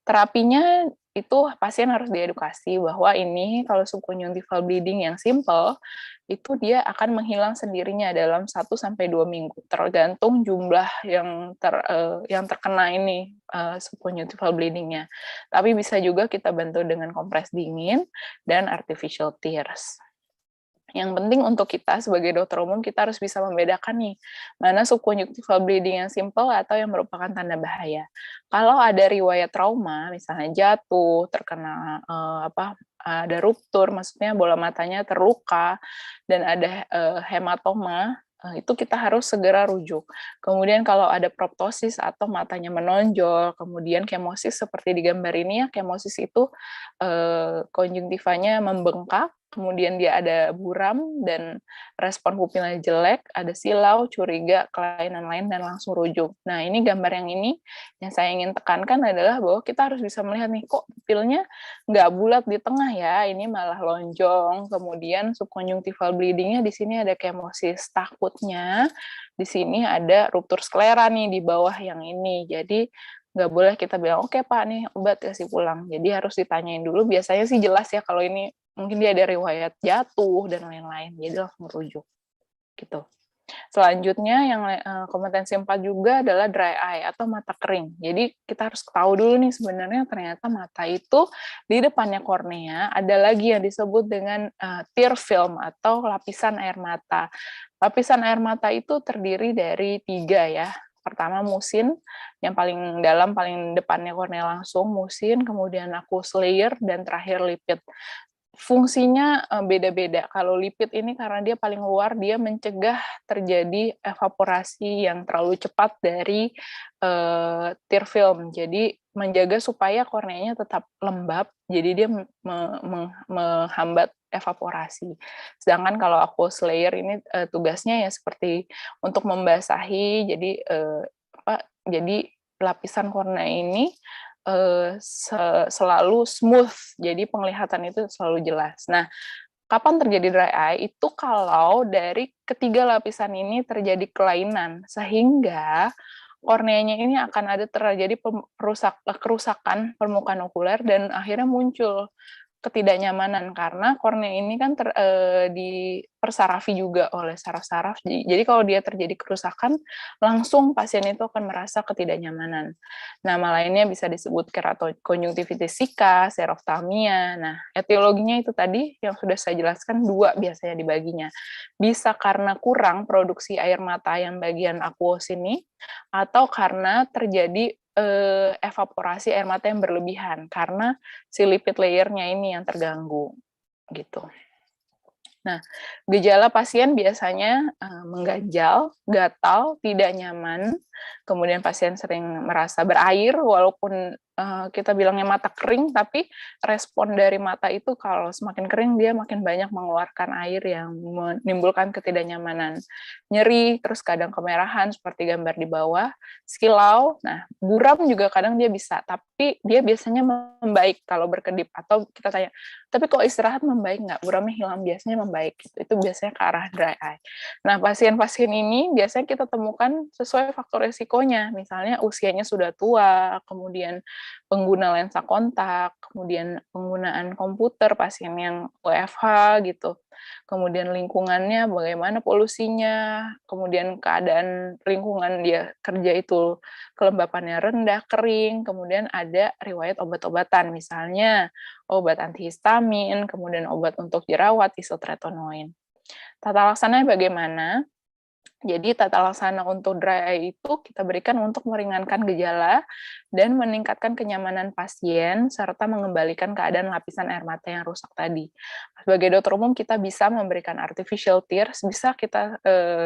Terapinya itu pasien harus diedukasi bahwa ini kalau subconjunctival bleeding yang simple, itu dia akan menghilang sendirinya dalam 1-2 minggu, tergantung jumlah yang terkena ini, subconjunctival bleeding-nya. Tapi bisa juga kita bantu dengan kompres dingin dan artificial tears. Yang penting untuk kita sebagai dokter umum, kita harus bisa membedakan nih, mana subconjunctival bleeding yang simple atau yang merupakan tanda bahaya. Kalau ada riwayat trauma, misalnya jatuh, terkena ada ruptur, maksudnya bola matanya terluka, dan ada hematoma, itu kita harus segera rujuk. Kemudian kalau ada proptosis atau matanya menonjol, kemudian kemosis seperti di gambar ini ya, kemosis itu konjungtivanya membengkak, kemudian dia ada buram dan respon pupilnya jelek, ada silau, curiga, kelainan lain, dan langsung rujuk. Nah, ini gambar yang ini, yang saya ingin tekankan adalah bahwa kita harus bisa melihat nih, kok pupilnya nggak bulat di tengah ya, ini malah lonjong, kemudian subconjunctival bleeding-nya di sini ada kemosis. Takutnya di sini ada ruptur sklera nih di bawah yang ini, jadi nggak boleh kita bilang, oke Pak, nih obat kasih pulang. Jadi harus ditanyain dulu, biasanya sih jelas ya kalau ini mungkin dia ada riwayat jatuh dan lain-lain, jadi langsung merujuk gitu. Selanjutnya yang kompetensi 4 juga adalah dry eye atau mata kering. Jadi kita harus tahu dulu nih sebenarnya ternyata mata itu di depannya kornea ada lagi yang disebut dengan tear film atau lapisan air mata. Lapisan air mata itu terdiri dari 3 ya. Pertama musin, yang paling dalam, paling depannya kornea langsung, musin, kemudian aqueous layer, dan terakhir lipid. Fungsinya beda-beda. Kalau lipid ini karena dia paling luar, dia mencegah terjadi evaporasi yang terlalu cepat dari tear film. Jadi menjaga supaya korneanya tetap lembab, jadi dia menghambat evaporasi. Sedangkan kalau aqueous layer ini tugasnya ya seperti untuk membasahi, jadi lapisan kornea ini selalu smooth, jadi penglihatan itu selalu jelas. Nah, kapan terjadi dry eye? Itu kalau dari ketiga lapisan ini terjadi kelainan, sehingga korneanya ini akan ada terjadi kerusakan permukaan okuler dan akhirnya muncul ketidaknyamanan karena kornea ini kan dipersarafi juga oleh saraf-saraf. Jadi kalau dia terjadi kerusakan, langsung pasien itu akan merasa ketidaknyamanan. Nama lainnya bisa disebut keratokonjungtivitis sika, seroftalmia. Nah, etiologinya itu tadi yang sudah saya jelaskan 2 biasanya dibaginya. Bisa karena kurang produksi air mata yang bagian aqueous ini, atau karena terjadi evaporasi air mata yang berlebihan karena si lipid layer-nya ini yang terganggu gitu. Nah, gejala pasien biasanya mengganjal, gatal, tidak nyaman, kemudian pasien sering merasa berair, walaupun kita bilangnya mata kering, tapi respon dari mata itu kalau semakin kering, dia makin banyak mengeluarkan air yang menimbulkan ketidaknyamanan. Nyeri, terus kadang kemerahan, seperti gambar di bawah, silau, nah buram juga kadang dia bisa, tapi dia biasanya membaik kalau berkedip, atau kita tanya, tapi kok istirahat membaik nggak? Buramnya hilang, biasanya membaik. Gitu. Itu biasanya ke arah dry eye. Nah, pasien-pasien ini biasanya kita temukan sesuai faktor resikonya. Misalnya usianya sudah tua, kemudian pengguna lensa kontak, kemudian penggunaan komputer, pasien yang WFH gitu. Kemudian lingkungannya, bagaimana polusinya, kemudian keadaan lingkungan dia kerja itu kelembapannya rendah, kering, kemudian ada riwayat obat-obatan, misalnya obat antihistamin, kemudian obat untuk jerawat, isotretinoin. Tata laksananya bagaimana? Jadi tata laksana untuk dry eye itu kita berikan untuk meringankan gejala dan meningkatkan kenyamanan pasien serta mengembalikan keadaan lapisan air mata yang rusak tadi. Sebagai dokter umum kita bisa memberikan artificial tears, bisa kita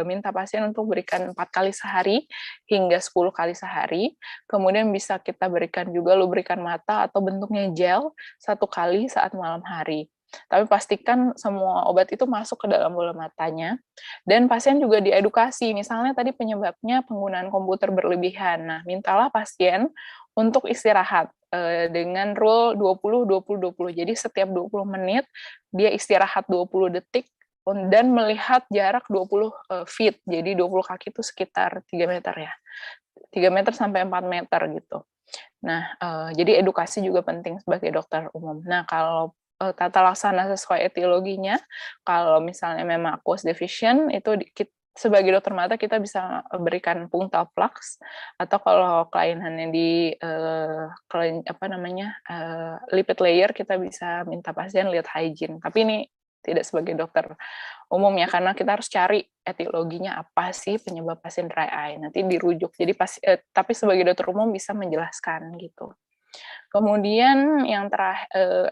minta pasien untuk berikan 4 kali sehari hingga 10 kali sehari. Kemudian bisa kita berikan juga lubrikan mata atau bentuknya gel 1 kali saat malam hari. Tapi pastikan semua obat itu masuk ke dalam bola matanya, dan pasien juga diedukasi, misalnya tadi penyebabnya penggunaan komputer berlebihan. Nah, mintalah pasien untuk istirahat dengan rule 20-20-20. Jadi setiap 20 menit dia istirahat 20 detik dan melihat jarak 20 feet. Jadi 20 kaki itu sekitar 3 meter ya. 3 meter sampai 4 meter gitu. Nah, jadi edukasi juga penting sebagai dokter umum. Nah, kalau tata laksana sesuai etiologinya, kalau misalnya memang aqueous deficient, itu sebagai dokter mata kita bisa berikan punctal flux, atau kalau kelainannya di lipid layer, kita bisa minta pasien lihat hygiene. Tapi ini tidak sebagai dokter umum ya, karena kita harus cari etiologinya apa sih penyebab pasien dry eye, nanti dirujuk. Jadi tapi sebagai dokter umum bisa menjelaskan gitu. Kemudian yang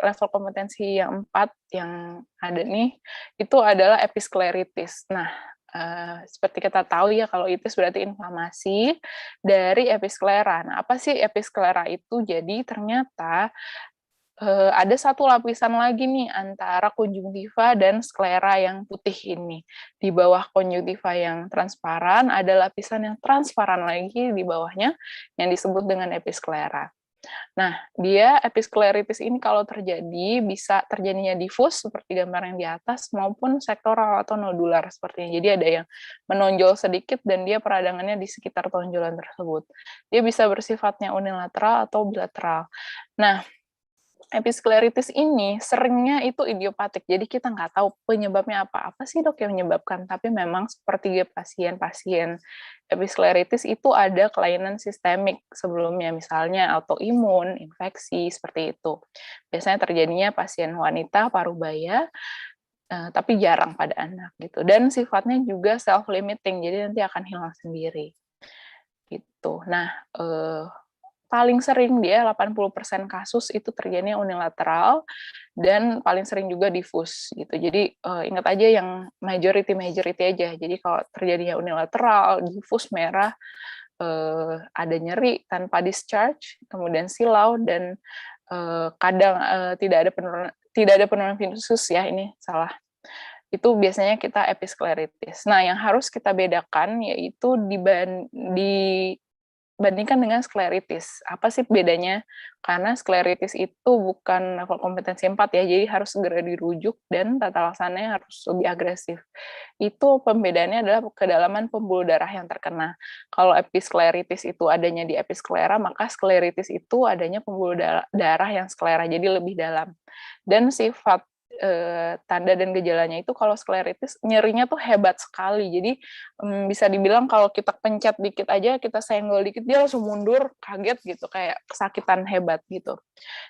level kompetensi yang 4 yang ada nih, itu adalah episkleritis. Nah, seperti kita tahu ya, kalau itis berarti inflamasi dari episklera. Nah, apa sih episklera itu? Jadi ternyata ada satu lapisan lagi nih antara konjungtiva dan sklera yang putih ini. Di bawah konjungtiva yang transparan, ada lapisan yang transparan lagi di bawahnya yang disebut dengan episklera. Nah, dia episkleritis ini kalau terjadi, bisa terjadinya difus seperti gambar yang di atas, maupun sektoral atau nodular sepertinya. Jadi ada yang menonjol sedikit dan dia peradangannya di sekitar tonjolan tersebut. Dia bisa bersifatnya unilateral atau bilateral. Nah, episkleritis ini seringnya itu idiopatik, jadi kita nggak tahu penyebabnya apa. Apa sih dok yang menyebabkan? Tapi memang sepertiga pasien-pasien episkleritis itu ada kelainan sistemik sebelumnya, misalnya autoimun, infeksi, seperti itu. Biasanya terjadinya pasien wanita, parubaya, tapi jarang pada anak gitu. Dan sifatnya juga self-limiting, jadi nanti akan hilang sendiri. Gitu. Nah, paling sering dia 80% kasus itu terjadinya unilateral dan paling sering juga difus gitu. Jadi ingat aja yang majority aja. Jadi kalau terjadinya unilateral, difus merah, ada nyeri tanpa discharge, kemudian silau dan kadang tidak ada penurunan visus ya, ini salah. Itu biasanya kita episkleritis. Nah, yang harus kita bedakan yaitu bandingkan dengan skleritis. Apa sih bedanya? Karena skleritis itu bukan level kompetensi 4 ya, jadi harus segera dirujuk dan tata laksananya harus lebih agresif. Itu pembedaannya adalah kedalaman pembuluh darah yang terkena. Kalau episkleritis itu adanya di episklera, maka skleritis itu adanya pembuluh darah yang sklera, jadi lebih dalam. Dan sifat tanda dan gejalanya itu kalau skleritis nyerinya tuh hebat sekali. Jadi bisa dibilang kalau kita pencet dikit aja, kita senggol dikit dia langsung mundur, kaget gitu, kayak kesakitan hebat gitu.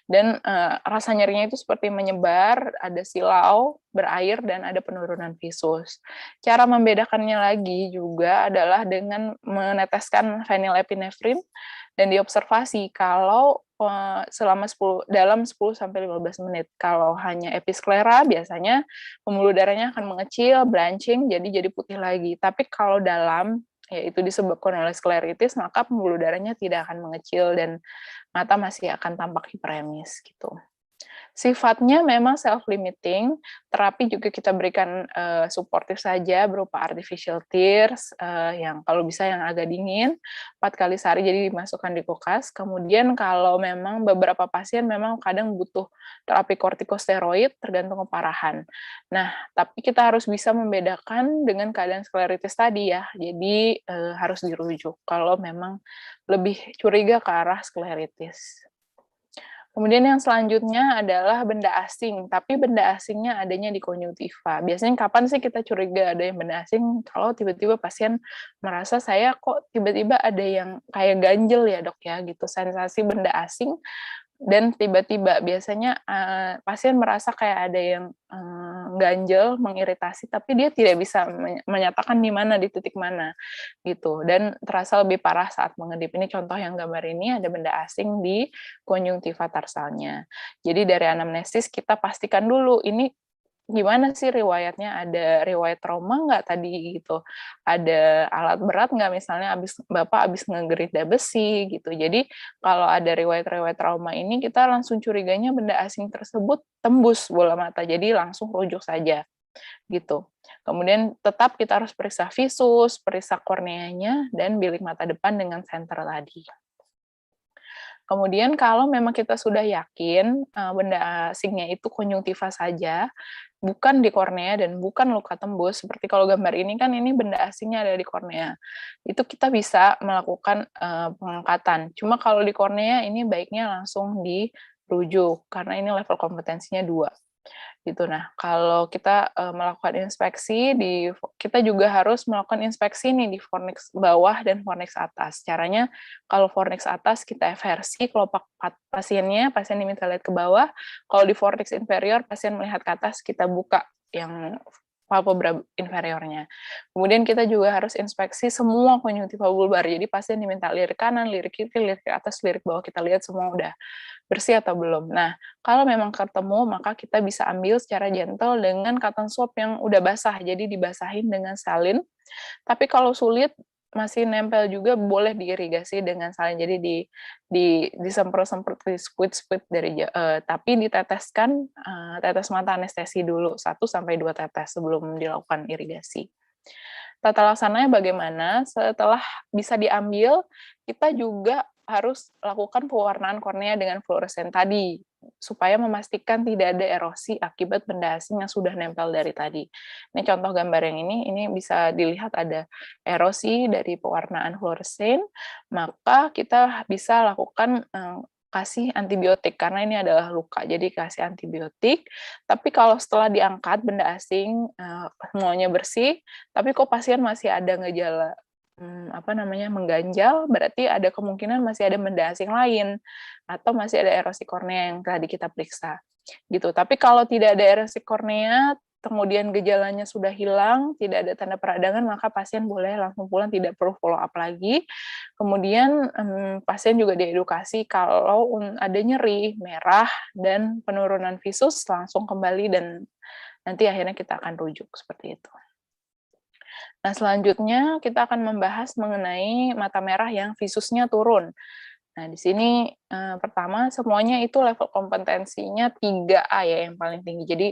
Dan rasa nyerinya itu seperti menyebar, ada silau, berair, dan ada penurunan visus. Cara membedakannya lagi juga adalah dengan meneteskan phenylephrine dan diobservasi kalau dalam 10-15 menit. Kalau hanya episklera, biasanya pembuluh darahnya akan mengecil, blanching, jadi putih lagi. Tapi kalau dalam, yaitu disebabkan oleh skleritis, maka pembuluh darahnya tidak akan mengecil dan mata masih akan tampak hiperemis gitu. Sifatnya memang self-limiting, terapi juga kita berikan suportif saja berupa artificial tears, yang kalau bisa yang agak dingin, 4 kali sehari jadi dimasukkan di kulkas. Kemudian kalau memang beberapa pasien memang kadang butuh terapi kortikosteroid tergantung keparahan. Nah, tapi kita harus bisa membedakan dengan keadaan skleritis tadi ya, jadi harus dirujuk kalau memang lebih curiga ke arah skleritis. Kemudian yang selanjutnya adalah benda asing, tapi benda asingnya adanya di konjungtiva. Biasanya kapan sih kita curiga ada yang benda asing? Kalau tiba-tiba pasien merasa saya kok tiba-tiba ada yang kayak ganjel ya dok ya, gitu, sensasi benda asing, dan tiba-tiba biasanya pasien merasa kayak ada yang ganjel, mengiritasi, tapi dia tidak bisa menyatakan di mana, di titik mana, gitu. Dan terasa lebih parah saat mengedip. Ini contoh yang gambar ini ada benda asing di konjungtiva tarsalnya. Jadi dari anamnesis kita pastikan dulu ini gimana sih riwayatnya, ada riwayat trauma nggak tadi gitu, ada alat berat nggak, misalnya Bapak habis ngegerida besi gitu. Jadi kalau ada riwayat-riwayat trauma ini, kita langsung curiganya benda asing tersebut tembus bola mata, jadi langsung rujuk saja gitu. Kemudian tetap kita harus periksa visus, periksa korneanya, dan bilik mata depan dengan senter tadi. Kemudian kalau memang kita sudah yakin benda asingnya itu konjungtiva saja, bukan di kornea dan bukan luka tembus, seperti kalau gambar ini kan ini benda asingnya ada di kornea. Itu kita bisa melakukan pengangkatan. Cuma kalau di kornea ini baiknya langsung dirujuk karena ini level kompetensinya 2. Gitu. Nah, kalau kita melakukan inspeksi kita juga harus melakukan inspeksi nih di fornix bawah dan fornix atas. Caranya kalau fornix atas kita eversi kelopak pasiennya, pasien diminta lihat ke bawah. Kalau di fornix inferior pasien melihat ke atas, kita buka yang palpebra inferiornya. Kemudian kita juga harus inspeksi semua konjungtiva bulbar. Jadi pasien diminta lirik kanan, lirik kiri, lirik atas, lirik bawah, kita lihat semua udah bersih atau belum. Nah, kalau memang ketemu, maka kita bisa ambil secara gentle dengan cotton swab yang udah basah, jadi dibasahin dengan salin. Tapi kalau sulit, masih nempel juga, boleh diirigasi dengan salin. Jadi disemprot-semprot, di-squid-squid tapi diteteskan tetes mata anestesi dulu, 1-2 tetes sebelum dilakukan irigasi. Tata laksananya bagaimana? Setelah bisa diambil, kita juga harus lakukan pewarnaan kornea dengan fluoresen tadi, supaya memastikan tidak ada erosi akibat benda asing yang sudah nempel dari tadi. Ini contoh gambar yang ini bisa dilihat ada erosi dari pewarnaan fluoresen, maka kita bisa lakukan kasih antibiotik, karena ini adalah luka, jadi kasih antibiotik. Tapi kalau setelah diangkat benda asing, semuanya bersih, tapi kok pasien masih ada ngejala mengganjal, berarti ada kemungkinan masih ada benda asing lain atau masih ada erosi kornea yang tadi kita periksa. Gitu. Tapi kalau tidak ada erosi kornea, kemudian gejalanya sudah hilang, tidak ada tanda peradangan, maka pasien boleh langsung pulang, tidak perlu follow up lagi. Kemudian pasien juga diedukasi kalau ada nyeri, merah, dan penurunan visus langsung kembali dan nanti akhirnya kita akan rujuk seperti itu. Nah, selanjutnya kita akan membahas mengenai mata merah yang visusnya turun. Nah, di sini pertama semuanya itu level kompetensinya 3A ya, yang paling tinggi. Jadi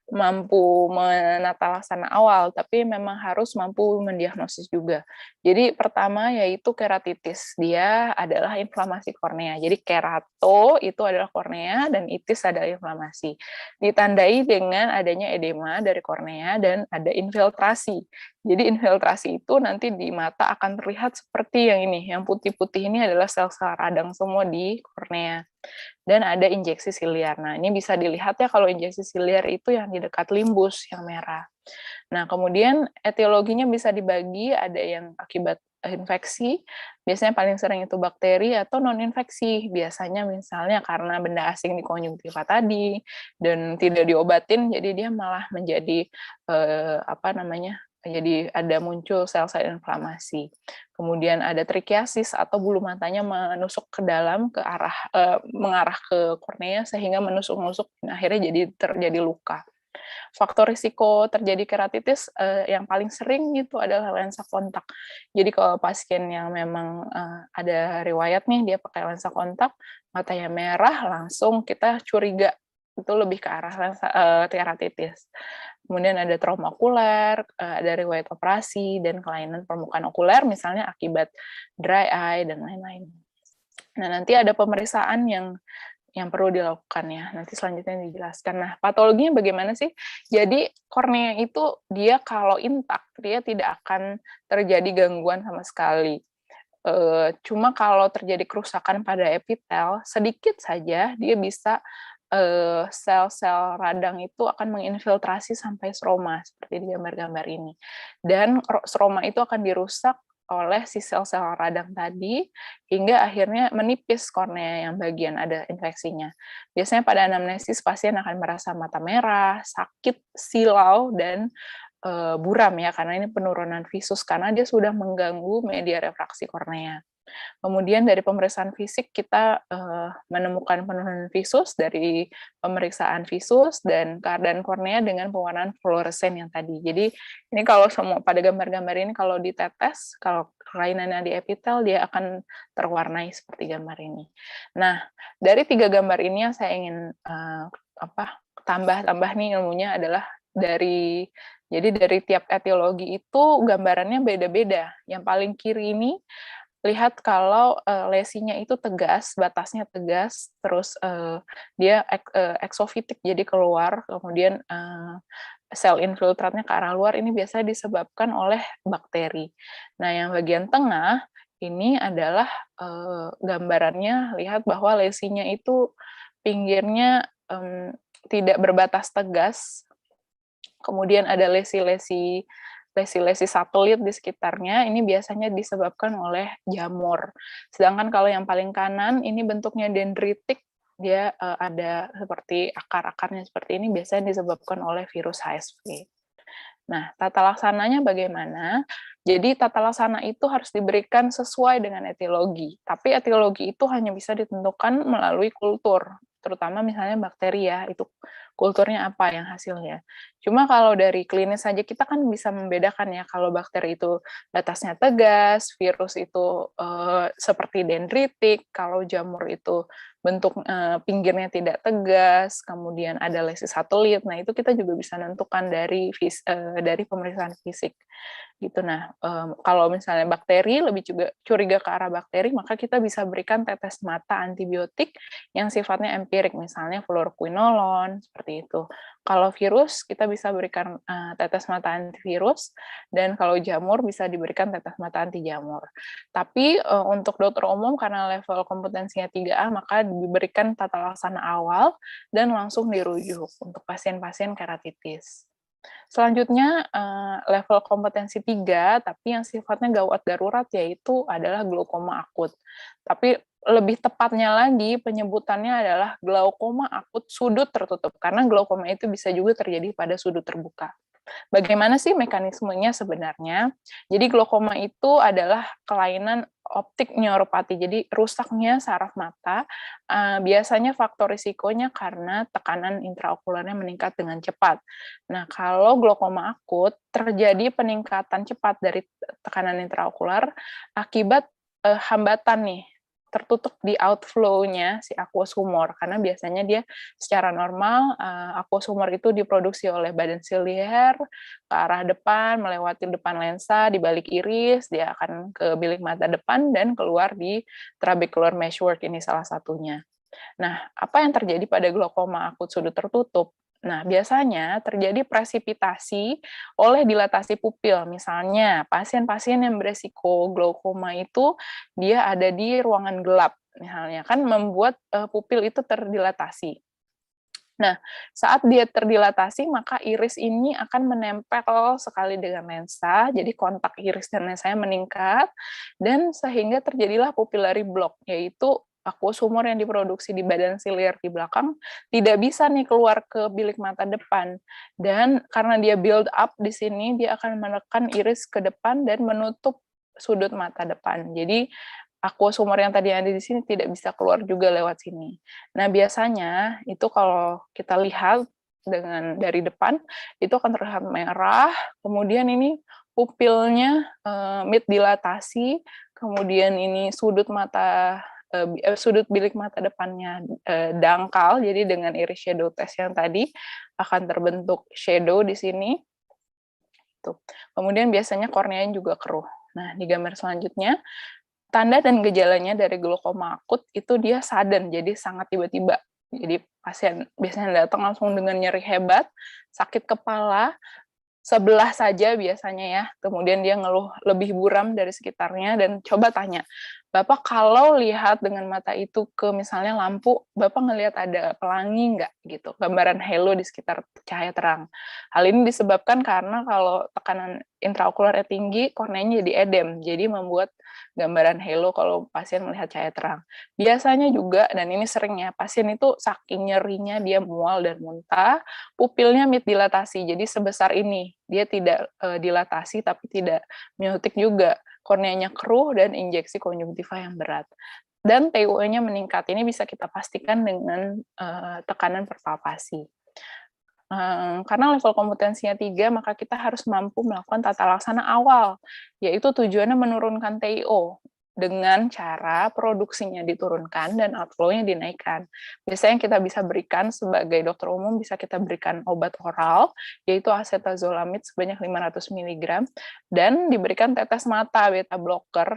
mampu menata laksana awal, tapi memang harus mampu mendiagnosis juga. Jadi pertama yaitu keratitis. Dia adalah inflamasi kornea. Jadi kerato itu adalah kornea dan itis adalah inflamasi. Ditandai dengan adanya edema dari kornea dan ada infiltrasi. Jadi infiltrasi itu nanti di mata akan terlihat seperti yang ini. Yang putih-putih ini adalah sel-sel radang semua di kornea. Dan ada injeksi siliar. Nah, ini bisa dilihat ya kalau injeksi siliar itu yang di dekat limbus, yang merah. Nah, kemudian etiologinya bisa dibagi, ada yang akibat infeksi, biasanya paling sering itu bakteri atau non-infeksi. Biasanya misalnya karena benda asing di konjungtiva tadi, dan tidak diobatin, jadi dia malah menjadi, jadi ada muncul sel-sel inflamasi. Kemudian ada trikiasis atau bulu matanya menusuk ke dalam mengarah ke kornea sehingga menusuk-nusuk dan akhirnya terjadi luka. Faktor risiko terjadi keratitis yang paling sering itu adalah lensa kontak. Jadi kalau pasien yang memang ada riwayat nih dia pakai lensa kontak, matanya merah, langsung kita curiga itu lebih ke arah lensa keratitis. Kemudian ada trauma okuler, ada riwayat operasi, dan kelainan permukaan okuler, misalnya akibat dry eye, dan lain-lain. Nah, nanti ada pemeriksaan yang perlu dilakukan ya, nanti selanjutnya dijelaskan. Nah, patologinya bagaimana sih? Jadi, kornea itu dia kalau intak, dia tidak akan terjadi gangguan sama sekali. Cuma kalau terjadi kerusakan pada epitel, sedikit saja dia bisa sel-sel radang itu akan menginfiltrasi sampai stroma, seperti di gambar-gambar ini. Dan stroma itu akan dirusak oleh si sel-sel radang tadi, hingga akhirnya menipis kornea yang bagian ada infeksinya. Biasanya pada anamnesis, pasien akan merasa mata merah, sakit, silau, dan buram ya, karena ini penurunan visus, karena dia sudah mengganggu media refraksi kornea. Kemudian dari pemeriksaan fisik kita menemukan penurunan visus dari pemeriksaan visus dan keadaan kornea dengan pewarnaan fluoresen yang tadi. Jadi ini kalau semua pada gambar-gambar ini kalau ditetes, kalau kelainannya di epitel dia akan terwarnai seperti gambar ini. Nah, dari 3 gambar ini yang saya ingin tambah nih ilmunya adalah dari tiap etiologi itu gambarannya beda-beda. Yang paling kiri ini lihat kalau lesinya itu tegas, batasnya tegas, terus dia eksofitik jadi keluar, kemudian sel infiltratnya ke arah luar, ini biasanya disebabkan oleh bakteri. Nah, yang bagian tengah ini adalah gambarannya, lihat bahwa lesinya itu pinggirnya tidak berbatas tegas, kemudian ada lesi-lesi satelit di sekitarnya, ini biasanya disebabkan oleh jamur. Sedangkan kalau yang paling kanan, ini bentuknya dendritik, dia ada seperti akar-akarnya seperti ini, biasanya disebabkan oleh virus HSV. Nah, tata laksananya bagaimana? Jadi tata laksana itu harus diberikan sesuai dengan etiologi, tapi etiologi itu hanya bisa ditentukan melalui kultur, terutama misalnya bakteri ya, itu kulturnya apa yang hasilnya. Cuma kalau dari klinis saja kita kan bisa membedakan ya, kalau bakteri itu batasnya tegas, virus itu seperti dendritik, kalau jamur itu bentuk pinggirnya tidak tegas, kemudian ada lesi satelit. Nah, itu kita juga bisa menentukan dari pemeriksaan fisik. Gitu. Nah, kalau misalnya bakteri, lebih juga curiga ke arah bakteri, maka kita bisa berikan tetes mata antibiotik yang sifatnya empirik, misalnya fluoroquinolone, seperti itu. Kalau virus, kita bisa berikan tetes mata antivirus, dan kalau jamur bisa diberikan tetes mata anti jamur. Tapi untuk dokter umum, karena level kompetensinya 3A, maka diberikan tata laksana awal dan langsung dirujuk untuk pasien-pasien keratitis. Selanjutnya, level kompetensi 3, tapi yang sifatnya gawat darurat, yaitu adalah glaukoma akut. Tapi lebih tepatnya lagi, penyebutannya adalah glaukoma akut sudut tertutup, karena glaukoma itu bisa juga terjadi pada sudut terbuka. Bagaimana sih mekanismenya sebenarnya? Jadi glaukoma itu adalah kelainan optik neuropati, jadi rusaknya saraf mata, biasanya faktor risikonya karena tekanan intraokulernya meningkat dengan cepat. Nah, kalau glaukoma akut, terjadi peningkatan cepat dari tekanan intraokular akibat hambatan nih, tertutup di outflow-nya si aqueous humor, karena biasanya dia secara normal, aqueous humor itu diproduksi oleh badan silier, ke arah depan, melewati depan lensa, di balik iris, dia akan ke bilik mata depan, dan keluar di trabecular meshwork, ini salah satunya. Nah, apa yang terjadi pada glaukoma akut sudut tertutup? Nah, biasanya terjadi presipitasi oleh dilatasi pupil. Misalnya, pasien-pasien yang beresiko glaukoma itu dia ada di ruangan gelap, misalnya kan membuat pupil itu terdilatasi. Nah, saat dia terdilatasi, maka iris ini akan menempel sekali dengan lensa, jadi kontak iris dan lensanya meningkat, dan sehingga terjadilah pupillary block, yaitu aqueous humor yang diproduksi di badan silier di belakang tidak bisa nih keluar ke bilik mata depan, dan karena dia build up di sini, dia akan menekan iris ke depan dan menutup sudut mata depan. Jadi aqueous humor yang tadi ada di sini tidak bisa keluar juga lewat sini. Nah, biasanya itu kalau kita lihat dari depan, itu akan terlihat merah, kemudian ini pupilnya mid dilatasi, kemudian ini sudut bilik mata depannya dangkal, jadi dengan iris shadow test yang tadi akan terbentuk shadow di sini. Tuh. Kemudian biasanya korneanya juga keruh. Nah, di gambar selanjutnya, tanda dan gejalanya dari glaukoma akut itu dia sudden, jadi sangat tiba-tiba. Jadi pasien biasanya datang langsung dengan nyeri hebat, sakit kepala, sebelah saja biasanya ya, kemudian dia ngeluh lebih buram dari sekitarnya, dan coba tanya, Bapak kalau lihat dengan mata itu ke misalnya lampu, Bapak ngelihat ada pelangi nggak gitu, gambaran halo di sekitar cahaya terang. Hal ini disebabkan karena kalau tekanan intraokularnya tinggi, korneanya jadi edem, jadi membuat gambaran halo kalau pasien melihat cahaya terang. Biasanya juga, dan ini seringnya, pasien itu saking nyerinya dia mual dan muntah, pupilnya mid dilatasi, jadi sebesar ini. Dia tidak dilatasi tapi tidak miotik juga. Korneanya keruh dan injeksi konjungtiva yang berat. Dan TUE-nya meningkat. Ini bisa kita pastikan dengan tekanan perpalpasi. Karena level kompetensinya 3, maka kita harus mampu melakukan tata laksana awal, yaitu tujuannya menurunkan TIO. dengan cara produksinya diturunkan dan outflow-nya dinaikkan. Biasanya yang kita bisa berikan sebagai dokter umum, bisa kita berikan obat oral, yaitu acetazolamid sebanyak 500 mg, dan diberikan tetes mata beta blocker,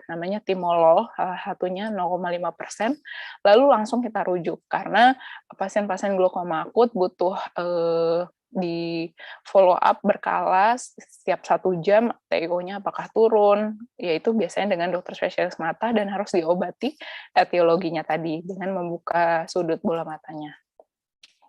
namanya timolol, salah satunya 0,5%, lalu langsung kita rujuk, karena pasien-pasien glaukoma akut butuh di follow up berkala setiap 1 jam TIO-nya apakah turun, yaitu biasanya dengan dokter spesialis mata dan harus diobati etiologinya tadi dengan membuka sudut bola matanya.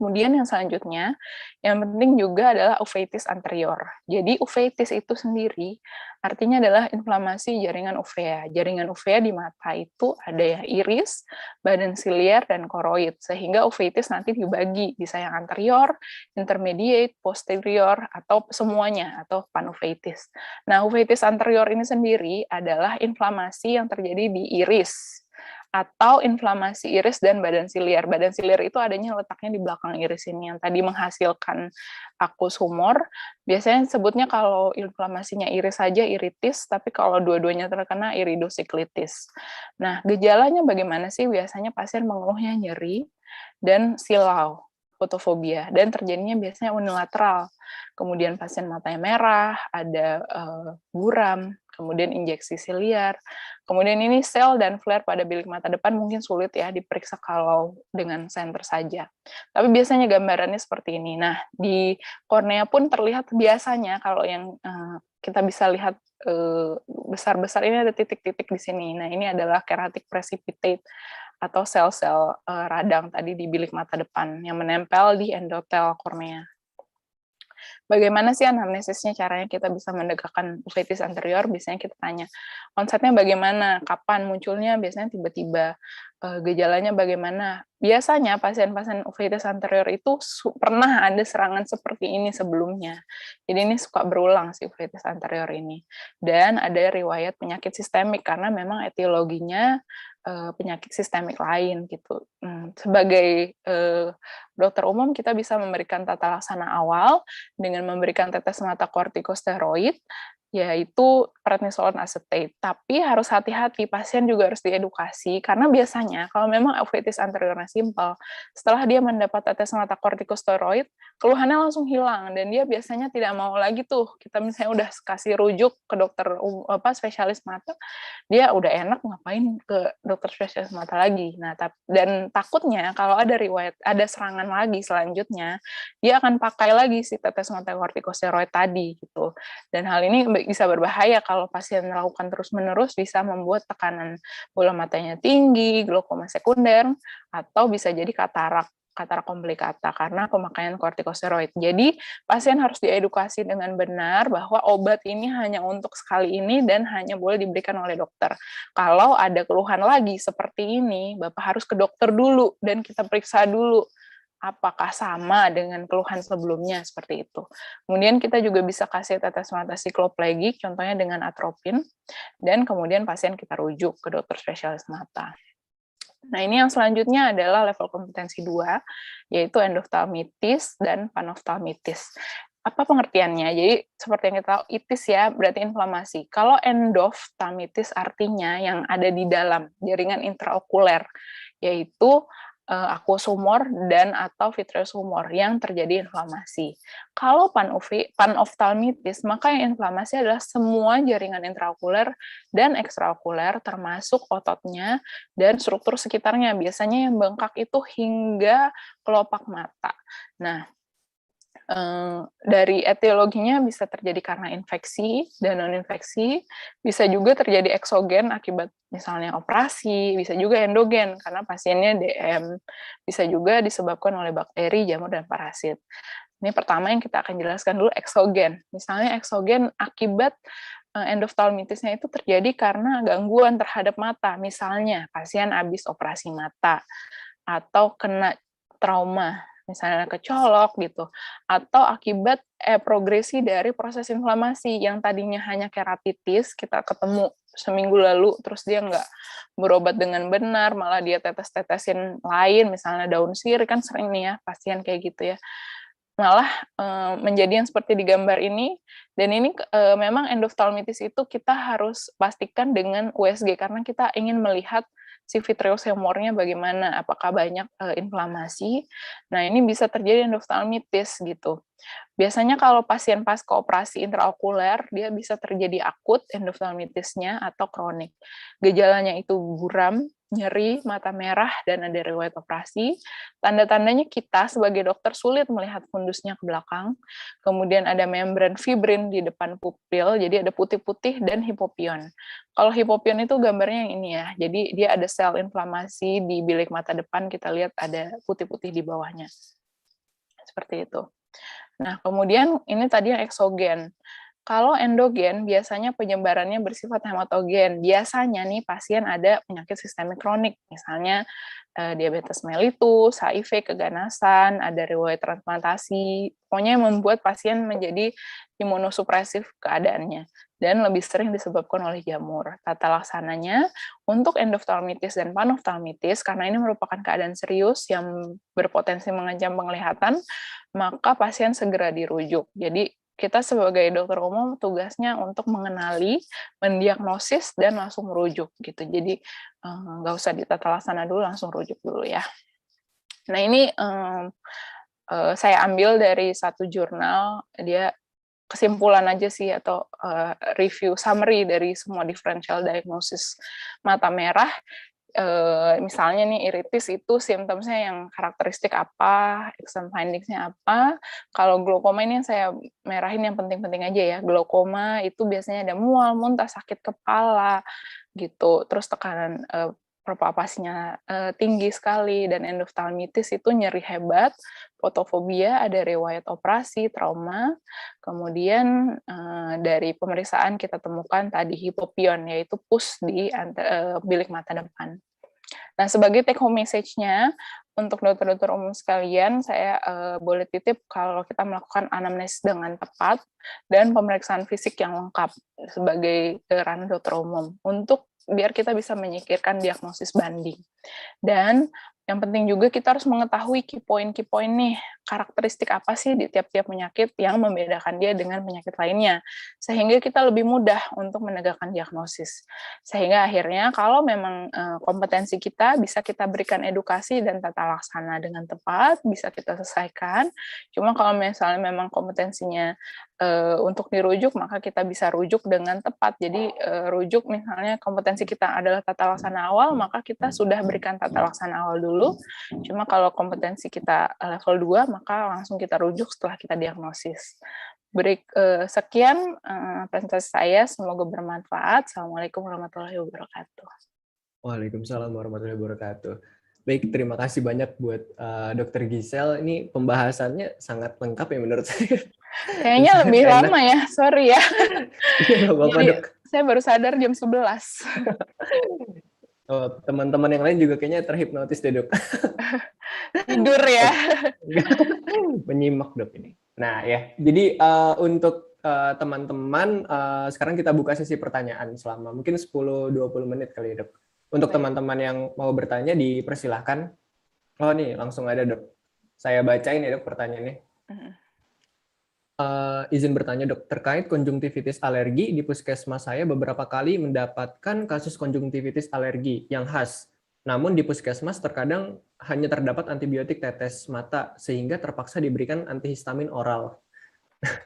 Kemudian yang selanjutnya, yang penting juga adalah uveitis anterior. Jadi uveitis itu sendiri artinya adalah inflamasi jaringan uvea. Jaringan uvea di mata itu ada ya iris, badan siliar, dan koroid. Sehingga uveitis nanti dibagi, bisa yang anterior, intermediate, posterior, atau semuanya, atau panuveitis. Nah, uveitis anterior ini sendiri adalah inflamasi yang terjadi di iris, atau inflamasi iris dan badan siliar. Badan siliar itu adanya letaknya di belakang iris ini, yang tadi menghasilkan akus humor. Biasanya sebutnya kalau inflamasinya iris saja iritis, tapi kalau dua-duanya terkena iridosiklitis. Nah, gejalanya bagaimana sih? Biasanya pasien mengeluhnya nyeri dan silau, fotofobia, dan terjadinya biasanya unilateral. Kemudian pasien matanya merah, ada buram, kemudian injeksi siliar. Kemudian ini sel dan flare pada bilik mata depan mungkin sulit ya diperiksa kalau dengan senter saja. Tapi biasanya gambarannya seperti ini. Nah, di kornea pun terlihat biasanya kalau yang kita bisa lihat besar-besar ini ada titik-titik di sini. Nah, ini adalah keratik precipitate atau sel-sel radang tadi di bilik mata depan yang menempel di endotel kornea. Bagaimana sih anamnesisnya, caranya kita bisa mendekatkan uveitis anterior? Biasanya kita tanya, onsetnya bagaimana, kapan munculnya, biasanya tiba-tiba, gejalanya bagaimana. Biasanya pasien-pasien uveitis anterior itu pernah ada serangan seperti ini sebelumnya. Jadi ini suka berulang si uveitis anterior ini. Dan ada riwayat penyakit sistemik, karena memang etiologinya penyakit sistemik lain gitu. Sebagai dokter umum kita bisa memberikan tata laksana awal dengan memberikan tetes mata kortikosteroid, yaitu prednisolon acetate. Tapi harus hati-hati, pasien juga harus diedukasi, karena biasanya kalau memang uveitis anteriornya simpel, setelah dia mendapat tetes mata kortikosteroid, keluhannya langsung hilang, dan dia biasanya tidak mau lagi tuh, kita misalnya udah kasih rujuk ke dokter spesialis mata, dia udah enak ngapain ke dokter spesialis mata lagi. Nah, dan takutnya kalau ada riwayat, ada serangan lagi selanjutnya, dia akan pakai lagi si tetes mata kortikosteroid tadi gitu. Dan hal ini bisa berbahaya kalau pasien melakukan terus-menerus, bisa membuat tekanan bola matanya tinggi, glaukoma sekunder, atau bisa jadi katarak komplikata karena pemakaian kortikosteroid. Jadi, pasien harus diedukasi dengan benar bahwa obat ini hanya untuk sekali ini dan hanya boleh diberikan oleh dokter. Kalau ada keluhan lagi seperti ini, Bapak harus ke dokter dulu dan kita periksa dulu apakah sama dengan keluhan sebelumnya, seperti itu. Kemudian kita juga bisa kasih tetes mata sikloplegik, contohnya dengan atropin, dan kemudian pasien kita rujuk ke dokter spesialis mata. Nah, ini yang selanjutnya adalah level kompetensi 2, yaitu endoftalmitis dan panoftalmitis. Apa pengertiannya? Jadi, seperti yang kita tahu, itis ya, berarti inflamasi. Kalau endoftalmitis artinya yang ada di dalam jaringan intraokuler, yaitu aqueous humor dan atau vitreous humor yang terjadi inflamasi. Kalau panoftalmitis, maka yang inflamasi adalah semua jaringan intraokuler dan ekstraokuler, termasuk ototnya dan struktur sekitarnya. Biasanya yang bengkak itu hingga kelopak mata. Nah, dari etiologinya bisa terjadi karena infeksi dan non-infeksi, bisa juga terjadi eksogen akibat misalnya operasi, bisa juga endogen karena pasiennya DM, bisa juga disebabkan oleh bakteri, jamur, dan parasit. Ini pertama yang kita akan jelaskan dulu eksogen. Misalnya eksogen akibat endoftalmitisnya itu terjadi karena gangguan terhadap mata, misalnya pasien habis operasi mata, atau kena trauma, misalnya kecolok gitu, atau akibat progresi dari proses inflamasi yang tadinya hanya keratitis, kita ketemu seminggu lalu, terus dia nggak berobat dengan benar, malah dia tetes-tetesin lain, misalnya daun sirih, kan sering nih ya pasien kayak gitu ya, malah menjadi yang seperti di gambar ini. Dan ini memang endoftalmitis itu kita harus pastikan dengan USG karena kita ingin melihat si vitreous humornya bagaimana, apakah banyak inflamasi. Nah, ini bisa terjadi endoftalmitis gitu. Biasanya kalau pasien pasca operasi intraokuler, dia bisa terjadi akut endoftalmitisnya atau kronik. Gejalanya itu buram, nyeri, mata merah, dan ada riwayat operasi. Tanda-tandanya kita sebagai dokter sulit melihat fundusnya ke belakang. Kemudian ada membran fibrin di depan pupil, jadi ada putih-putih dan hipopion. Kalau hipopion itu gambarnya yang ini ya, jadi dia ada sel inflamasi di bilik mata depan, kita lihat ada putih-putih di bawahnya. Seperti itu. Nah, kemudian ini tadi yang eksogen. Kalau endogen, biasanya penyebarannya bersifat hematogen. Biasanya nih pasien ada penyakit sistemik kronik, misalnya diabetes mellitus, HIV, keganasan, ada riwayat transplantasi, pokoknya yang membuat pasien menjadi imunosupresif keadaannya, dan lebih sering disebabkan oleh jamur. Tata laksananya, untuk endoftalmitis dan panoftalmitis, karena ini merupakan keadaan serius yang berpotensi mengancam penglihatan, maka pasien segera dirujuk. Jadi kita sebagai dokter umum tugasnya untuk mengenali, mendiagnosis, dan langsung merujuk gitu. Jadi nggak usah ditata laksana dulu, langsung rujuk dulu ya. Nah ini saya ambil dari satu jurnal, dia kesimpulan aja sih atau review summary dari semua differential diagnosis mata merah. Misalnya nih iritis itu simptomnya yang karakteristik apa, exam findings-nya apa. Kalau glaukoma ini yang saya merahin yang penting-penting aja ya. Glaukoma itu biasanya ada mual, muntah, sakit kepala gitu. Terus tekanan perpapasnya tinggi sekali, dan endoftalmitis itu nyeri hebat, fotofobia, ada riwayat operasi, trauma. Kemudian dari pemeriksaan kita temukan tadi hipopion, yaitu pus di bilik mata depan. Nah, sebagai take home message-nya, untuk dokter-dokter umum sekalian, saya boleh titip kalau kita melakukan anamnesis dengan tepat dan pemeriksaan fisik yang lengkap sebagai ranah dokter umum, untuk biar kita bisa menyingkirkan diagnosis banding. Dan yang penting juga kita harus mengetahui key point nih, karakteristik apa sih di tiap-tiap penyakit yang membedakan dia dengan penyakit lainnya, sehingga kita lebih mudah untuk menegakkan diagnosis. Sehingga akhirnya kalau memang kompetensi kita bisa kita berikan edukasi dan tata laksana dengan tepat, bisa kita selesaikan. Cuma kalau misalnya memang kompetensinya untuk dirujuk, maka kita bisa rujuk dengan tepat. Jadi rujuk misalnya kompetensi kita adalah tata laksana awal, maka kita sudah berikan tata laksana awal dulu. Cuma kalau kompetensi kita level 2, maka langsung kita rujuk setelah kita diagnosis. Sekian presentasi saya, semoga bermanfaat. Assalamualaikum warahmatullahi wabarakatuh. Waalaikumsalam warahmatullahi wabarakatuh. Baik, terima kasih banyak buat Dr. Gisel. Ini pembahasannya sangat lengkap ya menurut saya. Kayaknya lebih lama ya, sorry ya. Iya, Bapak, Dok. Saya baru sadar jam 11. Oh, teman-teman yang lain juga kayaknya terhipnotis deh, Dok. Tidur ya. Menyimak, Dok, ini. Nah, ya. Jadi untuk teman-teman, sekarang kita buka sesi pertanyaan selama mungkin 10-20 menit kali ya, Dok. Untuk teman-teman yang mau bertanya, dipersilahkan. Oh, nih, langsung ada, Dok. Saya bacain ya, Dok, pertanyaannya. Izin bertanya, Dok, terkait konjungtivitis alergi, di puskesmas saya beberapa kali mendapatkan kasus konjungtivitis alergi yang khas. Namun di puskesmas terkadang hanya terdapat antibiotik tetes mata, sehingga terpaksa diberikan antihistamin oral.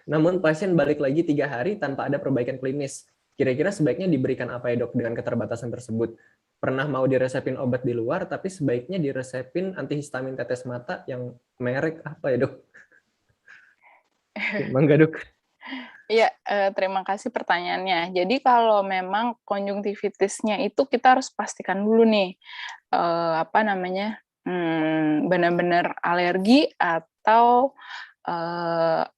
Namun pasien balik lagi 3 hari tanpa ada perbaikan klinis. Kira-kira sebaiknya diberikan apa ya, Dok, dengan keterbatasan tersebut? Pernah mau diresepin obat di luar, tapi sebaiknya diresepin antihistamin tetes mata yang merek apa ya, Dok? Mangga, Dok. Iya, terima kasih pertanyaannya. Jadi kalau memang konjungtivitisnya itu kita harus pastikan dulu nih, benar-benar alergi atau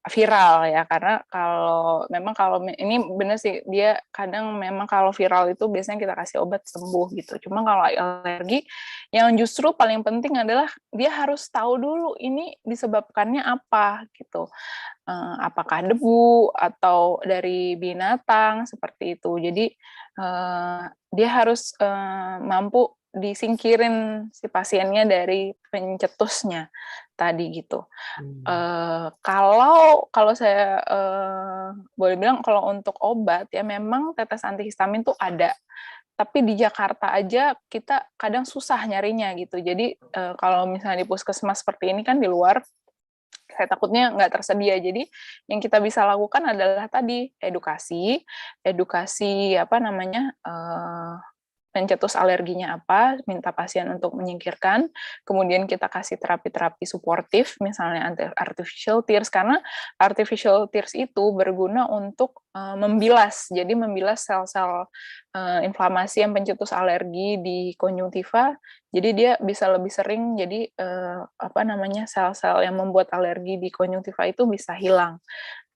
viral ya, karena kalau ini benar sih, dia kadang memang kalau viral itu biasanya kita kasih obat sembuh gitu. Cuma kalau alergi, yang justru paling penting adalah dia harus tahu dulu ini disebabkannya apa gitu. Apakah debu atau dari binatang seperti itu. Jadi dia harus mampu disingkirin si pasiennya dari pencetusnya tadi gitu. Kalau saya boleh bilang kalau untuk obat ya memang tetes antihistamin tuh ada, tapi di Jakarta aja kita kadang susah nyarinya gitu. Jadi kalau misalnya di puskesmas seperti ini kan di luar, saya takutnya nggak tersedia. Jadi yang kita bisa lakukan adalah tadi edukasi apa namanya, pencetus alerginya apa, minta pasien untuk menyingkirkan, kemudian kita kasih terapi-terapi suportif, misalnya artificial tears, karena artificial tears itu berguna untuk membilas, jadi membilas sel-sel inflamasi yang pencetus alergi di konjungtiva, jadi dia bisa lebih sering, jadi apa namanya, sel-sel yang membuat alergi di konjungtiva itu bisa hilang.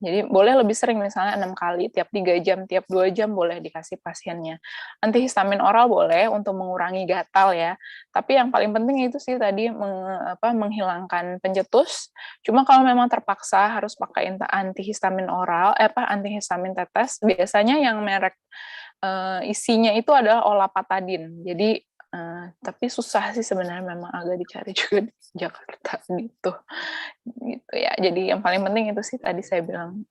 Jadi boleh lebih sering, misalnya 6 kali, tiap 3 jam, tiap 2 jam boleh dikasih pasiennya. Antihistamin oral boleh untuk mengurangi gatal ya, tapi yang paling penting itu sih tadi menghilangkan pencetus. Cuma kalau memang terpaksa harus pakai antihistamin oral, antihistamin tetes, biasanya yang merek isinya itu adalah olapatadin. Jadi tapi susah sih sebenarnya, memang agak dicari juga di Jakarta gitu ya. Jadi yang paling penting itu sih tadi saya bilang,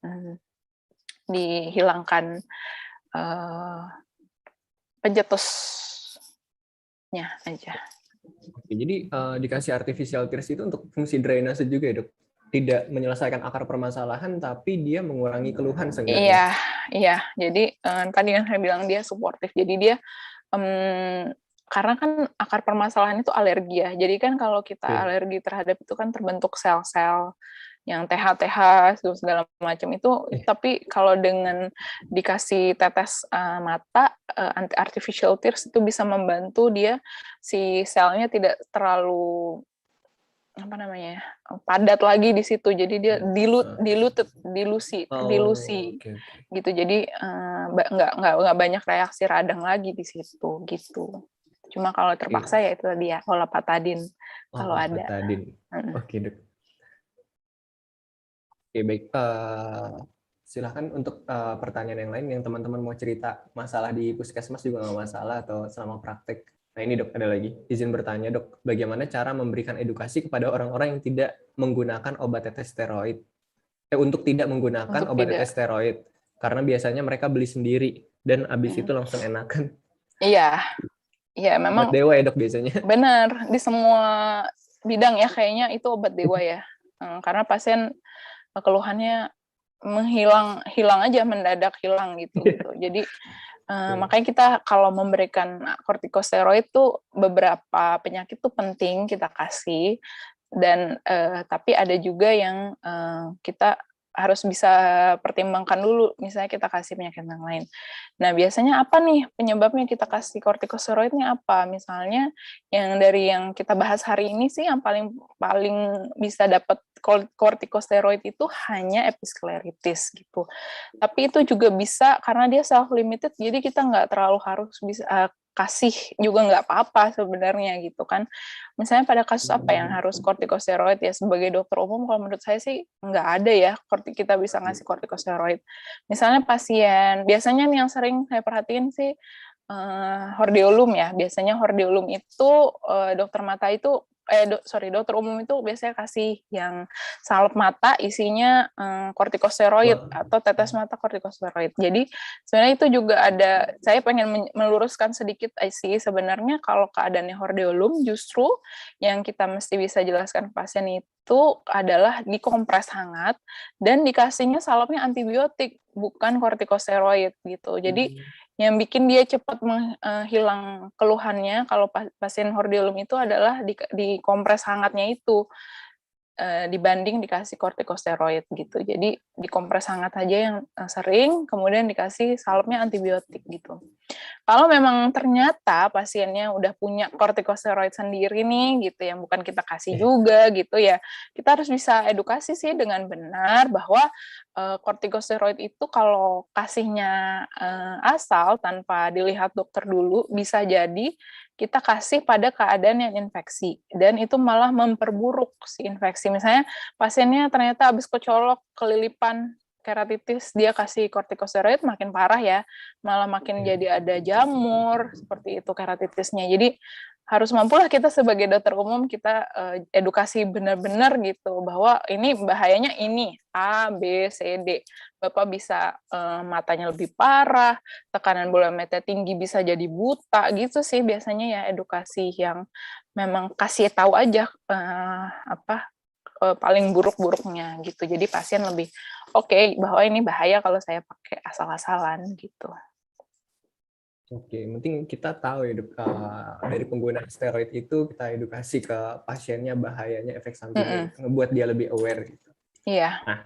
dihilangkan pencetusnya aja. Oke, jadi dikasih artificial tears itu untuk fungsi drainase juga ya, Dok? Tidak menyelesaikan akar permasalahan, tapi dia mengurangi keluhan seenggaknya. Iya. Jadi tadi yang saya bilang dia suportif. Jadi dia karena kan akar permasalahan itu alergi ya. Jadi kan kalau kita alergi terhadap itu kan terbentuk sel-sel yang TH segala macam itu. Tapi kalau dengan dikasih tetes mata artificial tears itu bisa membantu dia si selnya tidak terlalu padat lagi di situ, jadi dia dilusi gitu, jadi nggak banyak reaksi radang lagi di situ gitu. Cuma kalau terpaksa ya itu tadi ya olapatadin kalau ada. Oke, Dok. Oke, baik. Silahkan untuk pertanyaan yang lain, yang teman-teman mau cerita masalah di puskesmas juga nggak masalah, atau selama praktek. Nah ini, Dok, ada lagi. Izin bertanya, Dok, bagaimana cara memberikan edukasi kepada orang-orang yang tidak menggunakan obat tetes steroid? Untuk tidak menggunakan obat tetes steroid. Karena biasanya mereka beli sendiri, dan habis itu langsung enakan. Iya, memang. Obat dewa ya, Dok, biasanya. Benar, di semua bidang ya kayaknya itu obat dewa ya. Karena pasien keluhannya hilang aja, mendadak hilang gitu. Jadi makanya kita kalau memberikan kortikosteroid tuh beberapa penyakit tuh penting kita kasih, dan tapi ada juga yang kita harus bisa pertimbangkan dulu, misalnya kita kasih penyakit yang lain. Nah, biasanya apa nih penyebabnya kita kasih kortikosteroidnya apa? Misalnya yang dari yang kita bahas hari ini sih yang paling bisa dapat kortikosteroid itu hanya episkleritis gitu. Tapi itu juga bisa karena dia self limited, jadi kita nggak terlalu harus bisa kasih juga nggak apa-apa sebenarnya gitu kan. Misalnya pada kasus apa yang harus kortikosteroid ya, sebagai dokter umum kalau menurut saya sih nggak ada ya kita bisa ngasih kortikosteroid. Misalnya pasien, biasanya nih yang sering saya perhatiin sih hordeolum ya. Biasanya hordeolum itu dokter mata itu dokter umum itu biasanya kasih yang salep mata isinya kortikosteroid atau tetes mata kortikosteroid. Jadi sebenarnya itu juga ada, saya pengen meluruskan sedikit sih, sebenarnya kalau keadaannya hordeolum justru yang kita mesti bisa jelaskan ke pasien itu adalah dikompres hangat dan dikasihnya salepnya antibiotik bukan kortikosteroid gitu. Jadi yang bikin dia cepat menghilang keluhannya kalau pasien hordeolum itu adalah di kompres hangatnya itu dibanding dikasih kortikosteroid gitu. Jadi dikompres hangat aja yang sering, kemudian dikasih salepnya antibiotik gitu. Kalau memang ternyata pasiennya udah punya kortikosteroid sendiri nih gitu, yang bukan kita kasih juga gitu ya, kita harus bisa edukasi sih dengan benar bahwa kortikosteroid itu kalau kasihnya asal tanpa dilihat dokter dulu, bisa jadi kita kasih pada keadaan yang infeksi, dan itu malah memperburuk si infeksi. Misalnya pasiennya ternyata habis kecolok, kelilipan, keratitis, dia kasih kortikosteroid makin parah ya, malah makin jadi ada jamur, seperti itu keratitisnya. Jadi harus mampulah kita sebagai dokter umum kita edukasi benar-benar gitu bahwa ini bahayanya ini A, B, C, D. Bapak bisa matanya lebih parah, tekanan bola mata tinggi bisa jadi buta gitu sih biasanya ya edukasi yang memang kasih tahu aja paling buruk-buruknya gitu. Jadi pasien lebih oke, bahwa ini bahaya kalau saya pakai asal-asalan gitu. Oke, penting kita tahu ya dari penggunaan steroid itu kita edukasi ke pasiennya bahayanya, efek sampingnya, ngebuat dia lebih aware gitu. Iya. Nah,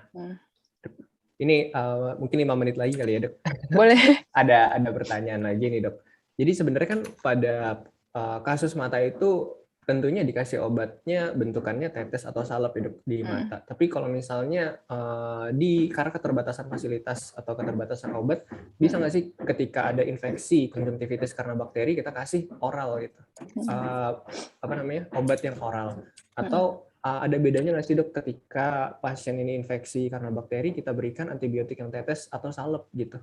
ini mungkin 5 menit lagi kali ya dok. Boleh. ada pertanyaan lagi nih dok. Jadi sebenarnya kan pada kasus mata itu tentunya dikasih obatnya bentukannya tetes atau salep ya dok di mata. Tapi kalau misalnya karena keterbatasan fasilitas atau keterbatasan obat, bisa nggak sih ketika ada infeksi konjungtivitis karena bakteri kita kasih oral gitu, obat yang oral? Atau ada bedanya nggak sih dok ketika pasien ini infeksi karena bakteri kita berikan antibiotik yang tetes atau salep gitu?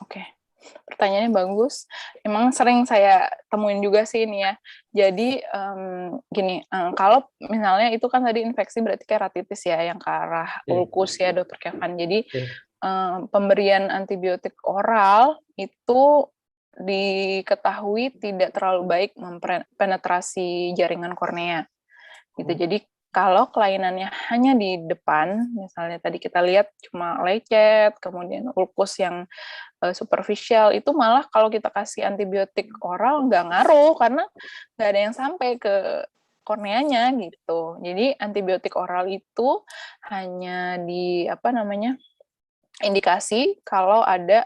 Oke. Pertanyaannya bagus. Emang sering saya temuin juga sih ini ya. Jadi gini, kalau misalnya itu kan tadi infeksi berarti keratitis ya, yang ke arah ulkus ya, Dokter Kevin. Jadi pemberian antibiotik oral itu diketahui tidak terlalu baik mempenetrasi jaringan kornea. Gitu. Jadi kalau kelainannya hanya di depan, misalnya tadi kita lihat cuma lecet, kemudian ulkus yang superficial, itu malah kalau kita kasih antibiotik oral nggak ngaruh, karena nggak ada yang sampai ke korneanya gitu. Jadi antibiotik oral itu hanya indikasi kalau ada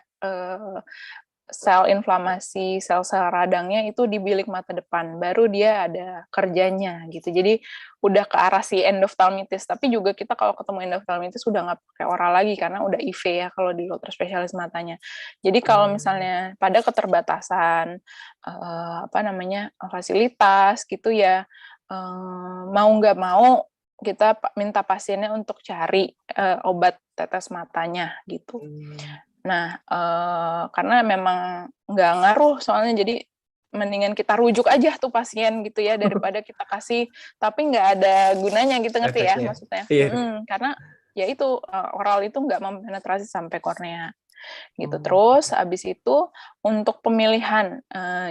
sel inflamasi, sel-sel radangnya itu di bilik mata depan, baru dia ada kerjanya gitu. Jadi udah ke arah si endoftalmitis, tapi juga kita kalau ketemu endoftalmitis udah nggak pakai oral lagi karena udah IV ya kalau di dokter spesialis matanya. Jadi kalau misalnya pada keterbatasan fasilitas gitu ya, mau nggak mau kita minta pasiennya untuk cari obat tetes matanya gitu. Nah, karena memang nggak ngaruh soalnya, jadi mendingan kita rujuk aja tuh pasien gitu ya, daripada kita kasih tapi nggak ada gunanya gitu, ngerti ya maksudnya? Karena ya itu, oral itu nggak mempenetrasi sampai kornea gitu. Terus habis itu untuk pemilihan,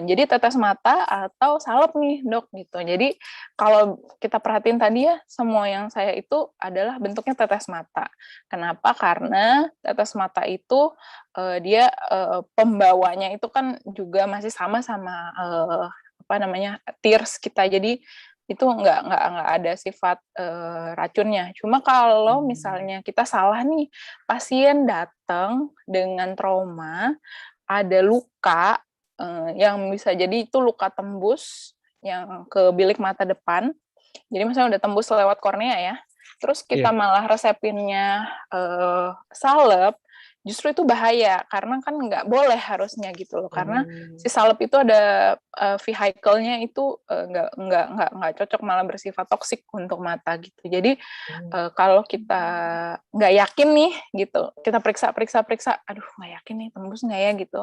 jadi tetes mata atau salep nih dok gitu. Jadi kalau kita perhatiin tadi ya, semua yang saya itu adalah bentuknya tetes mata. Kenapa? Karena tetes mata itu dia pembawanya itu kan juga masih sama tears kita. Jadi itu nggak ada sifat racunnya. Cuma kalau misalnya kita salah nih, pasien datang dengan trauma, ada luka yang bisa jadi itu luka tembus yang ke bilik mata depan. Jadi misalnya udah tembus lewat kornea ya, terus kita malah resepinnya salep, justru itu bahaya karena kan nggak boleh harusnya gitu loh, karena si salep itu ada vehicle-nya itu nggak cocok, malah bersifat toksik untuk mata gitu. Jadi kalau kita nggak yakin nih gitu, kita periksa, aduh nggak yakin nih tembus nggak ya gitu.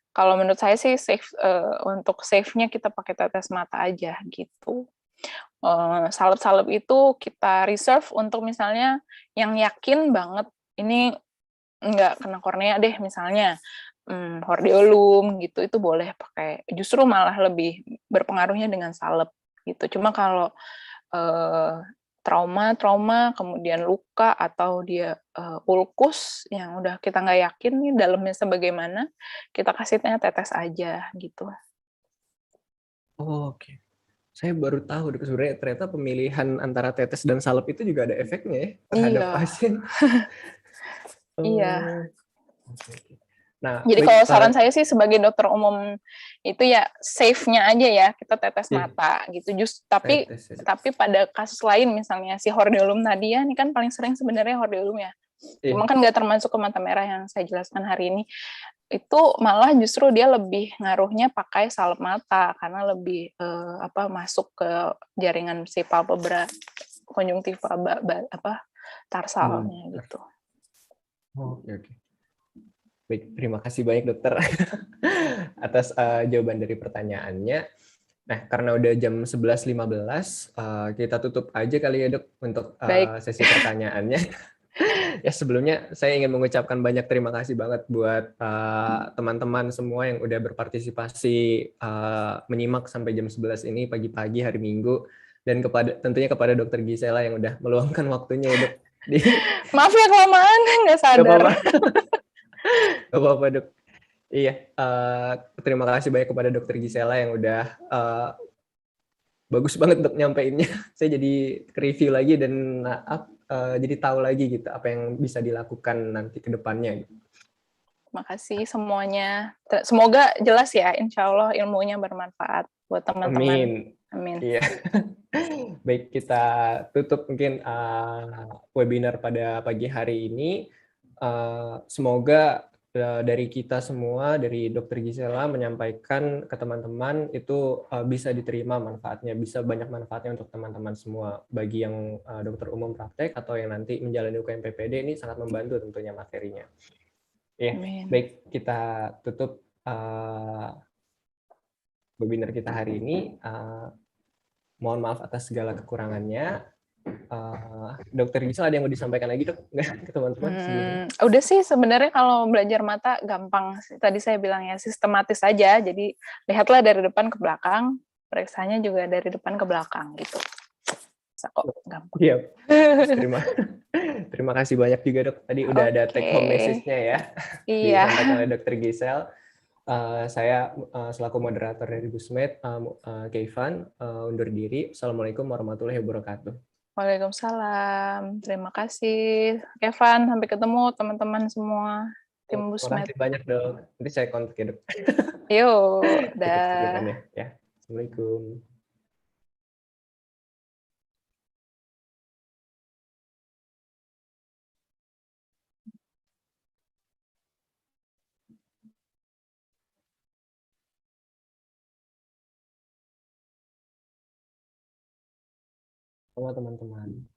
Kalau menurut saya sih safe, untuk safe-nya kita pakai tetes mata aja gitu. Salep-salep itu kita reserve untuk misalnya yang yakin banget ini nggak kena kornea deh misalnya, hordeolum gitu, itu boleh pakai, justru malah lebih berpengaruhnya dengan salep gitu. Cuma kalau trauma kemudian luka atau dia ulkus yang udah kita nggak yakin nih dalamnya sebagaimana, kita kasihnya tetes aja gitu. Oke. Saya baru tahu sebenarnya ternyata pemilihan antara tetes dan salep itu juga ada efeknya ya terhadap pasien. Iya. Nah, jadi kalau saran saya sih sebagai dokter umum itu ya safe-nya aja ya, kita tetes mata gitu. Tapi pada kasus lain misalnya si hordeolum tadi ya, ini kan paling sering sebenarnya hordeolum ya. Cuma kan nggak termasuk ke mata merah yang saya jelaskan hari ini. Itu malah justru dia lebih ngaruhnya pakai salep mata karena lebih masuk ke jaringan si palpebra konjungtiva tarsalnya gitu. Oke. Baik, terima kasih banyak dokter atas jawaban dari pertanyaannya. Nah, karena udah jam 11.15, kita tutup aja kali ya Dok untuk Baik. sesi pertanyaannya. Ya sebelumnya saya ingin mengucapkan banyak terima kasih banget buat teman-teman semua yang udah berpartisipasi menyimak sampai jam 11 ini pagi-pagi hari Minggu, dan tentunya kepada Dokter Gisela yang udah meluangkan waktunya ya Dok. Maaf ya kelamaan, nggak Gak sadar. apa-apa. Gak apa-apa Dok. Iya, terima kasih banyak kepada Dokter Gisela yang udah bagus banget untuk nyampeinnya. Saya jadi review lagi dan jadi tahu lagi gitu apa yang bisa dilakukan nanti ke depannya. Gitu. Makasih semuanya. Semoga jelas ya, insya Allah ilmunya bermanfaat buat teman-teman. Amin. Amin. Iya. Baik, kita tutup mungkin webinar pada pagi hari ini. Semoga dari kita semua, dari Dokter Gisela menyampaikan ke teman-teman itu bisa diterima manfaatnya, bisa banyak manfaatnya untuk teman-teman semua. Bagi yang dokter umum praktek atau yang nanti menjalani UKM PPD, ini sangat membantu tentunya materinya. Ya, baik, kita tutup webinar kita hari ini. Mohon maaf atas segala kekurangannya. Dokter Gisel ada yang mau disampaikan lagi Dok? Nggak, ke teman-teman sebelumnya? Udah sih sebenarnya kalau belajar mata gampang. Tadi saya bilang ya sistematis saja. Jadi lihatlah dari depan ke belakang, periksanya juga dari depan ke belakang gitu. Bisa kok gampang. Iya. Terima kasih banyak juga Dok. Tadi udah ada take home message-nya ya. Iya. Disampaikan oleh Dokter Gisel. Saya selaku moderator dari Busmed, Keivan, undur diri. Assalamualaikum warahmatullahi wabarakatuh. Waalaikumsalam. Terima kasih, Kevin. Sampai ketemu teman-teman semua tim Busmed. Terima kasih banyak Dok. Nanti saya kontak ya Dok. Yuk, dah. Ya. Assalamualaikum. Sama teman-teman.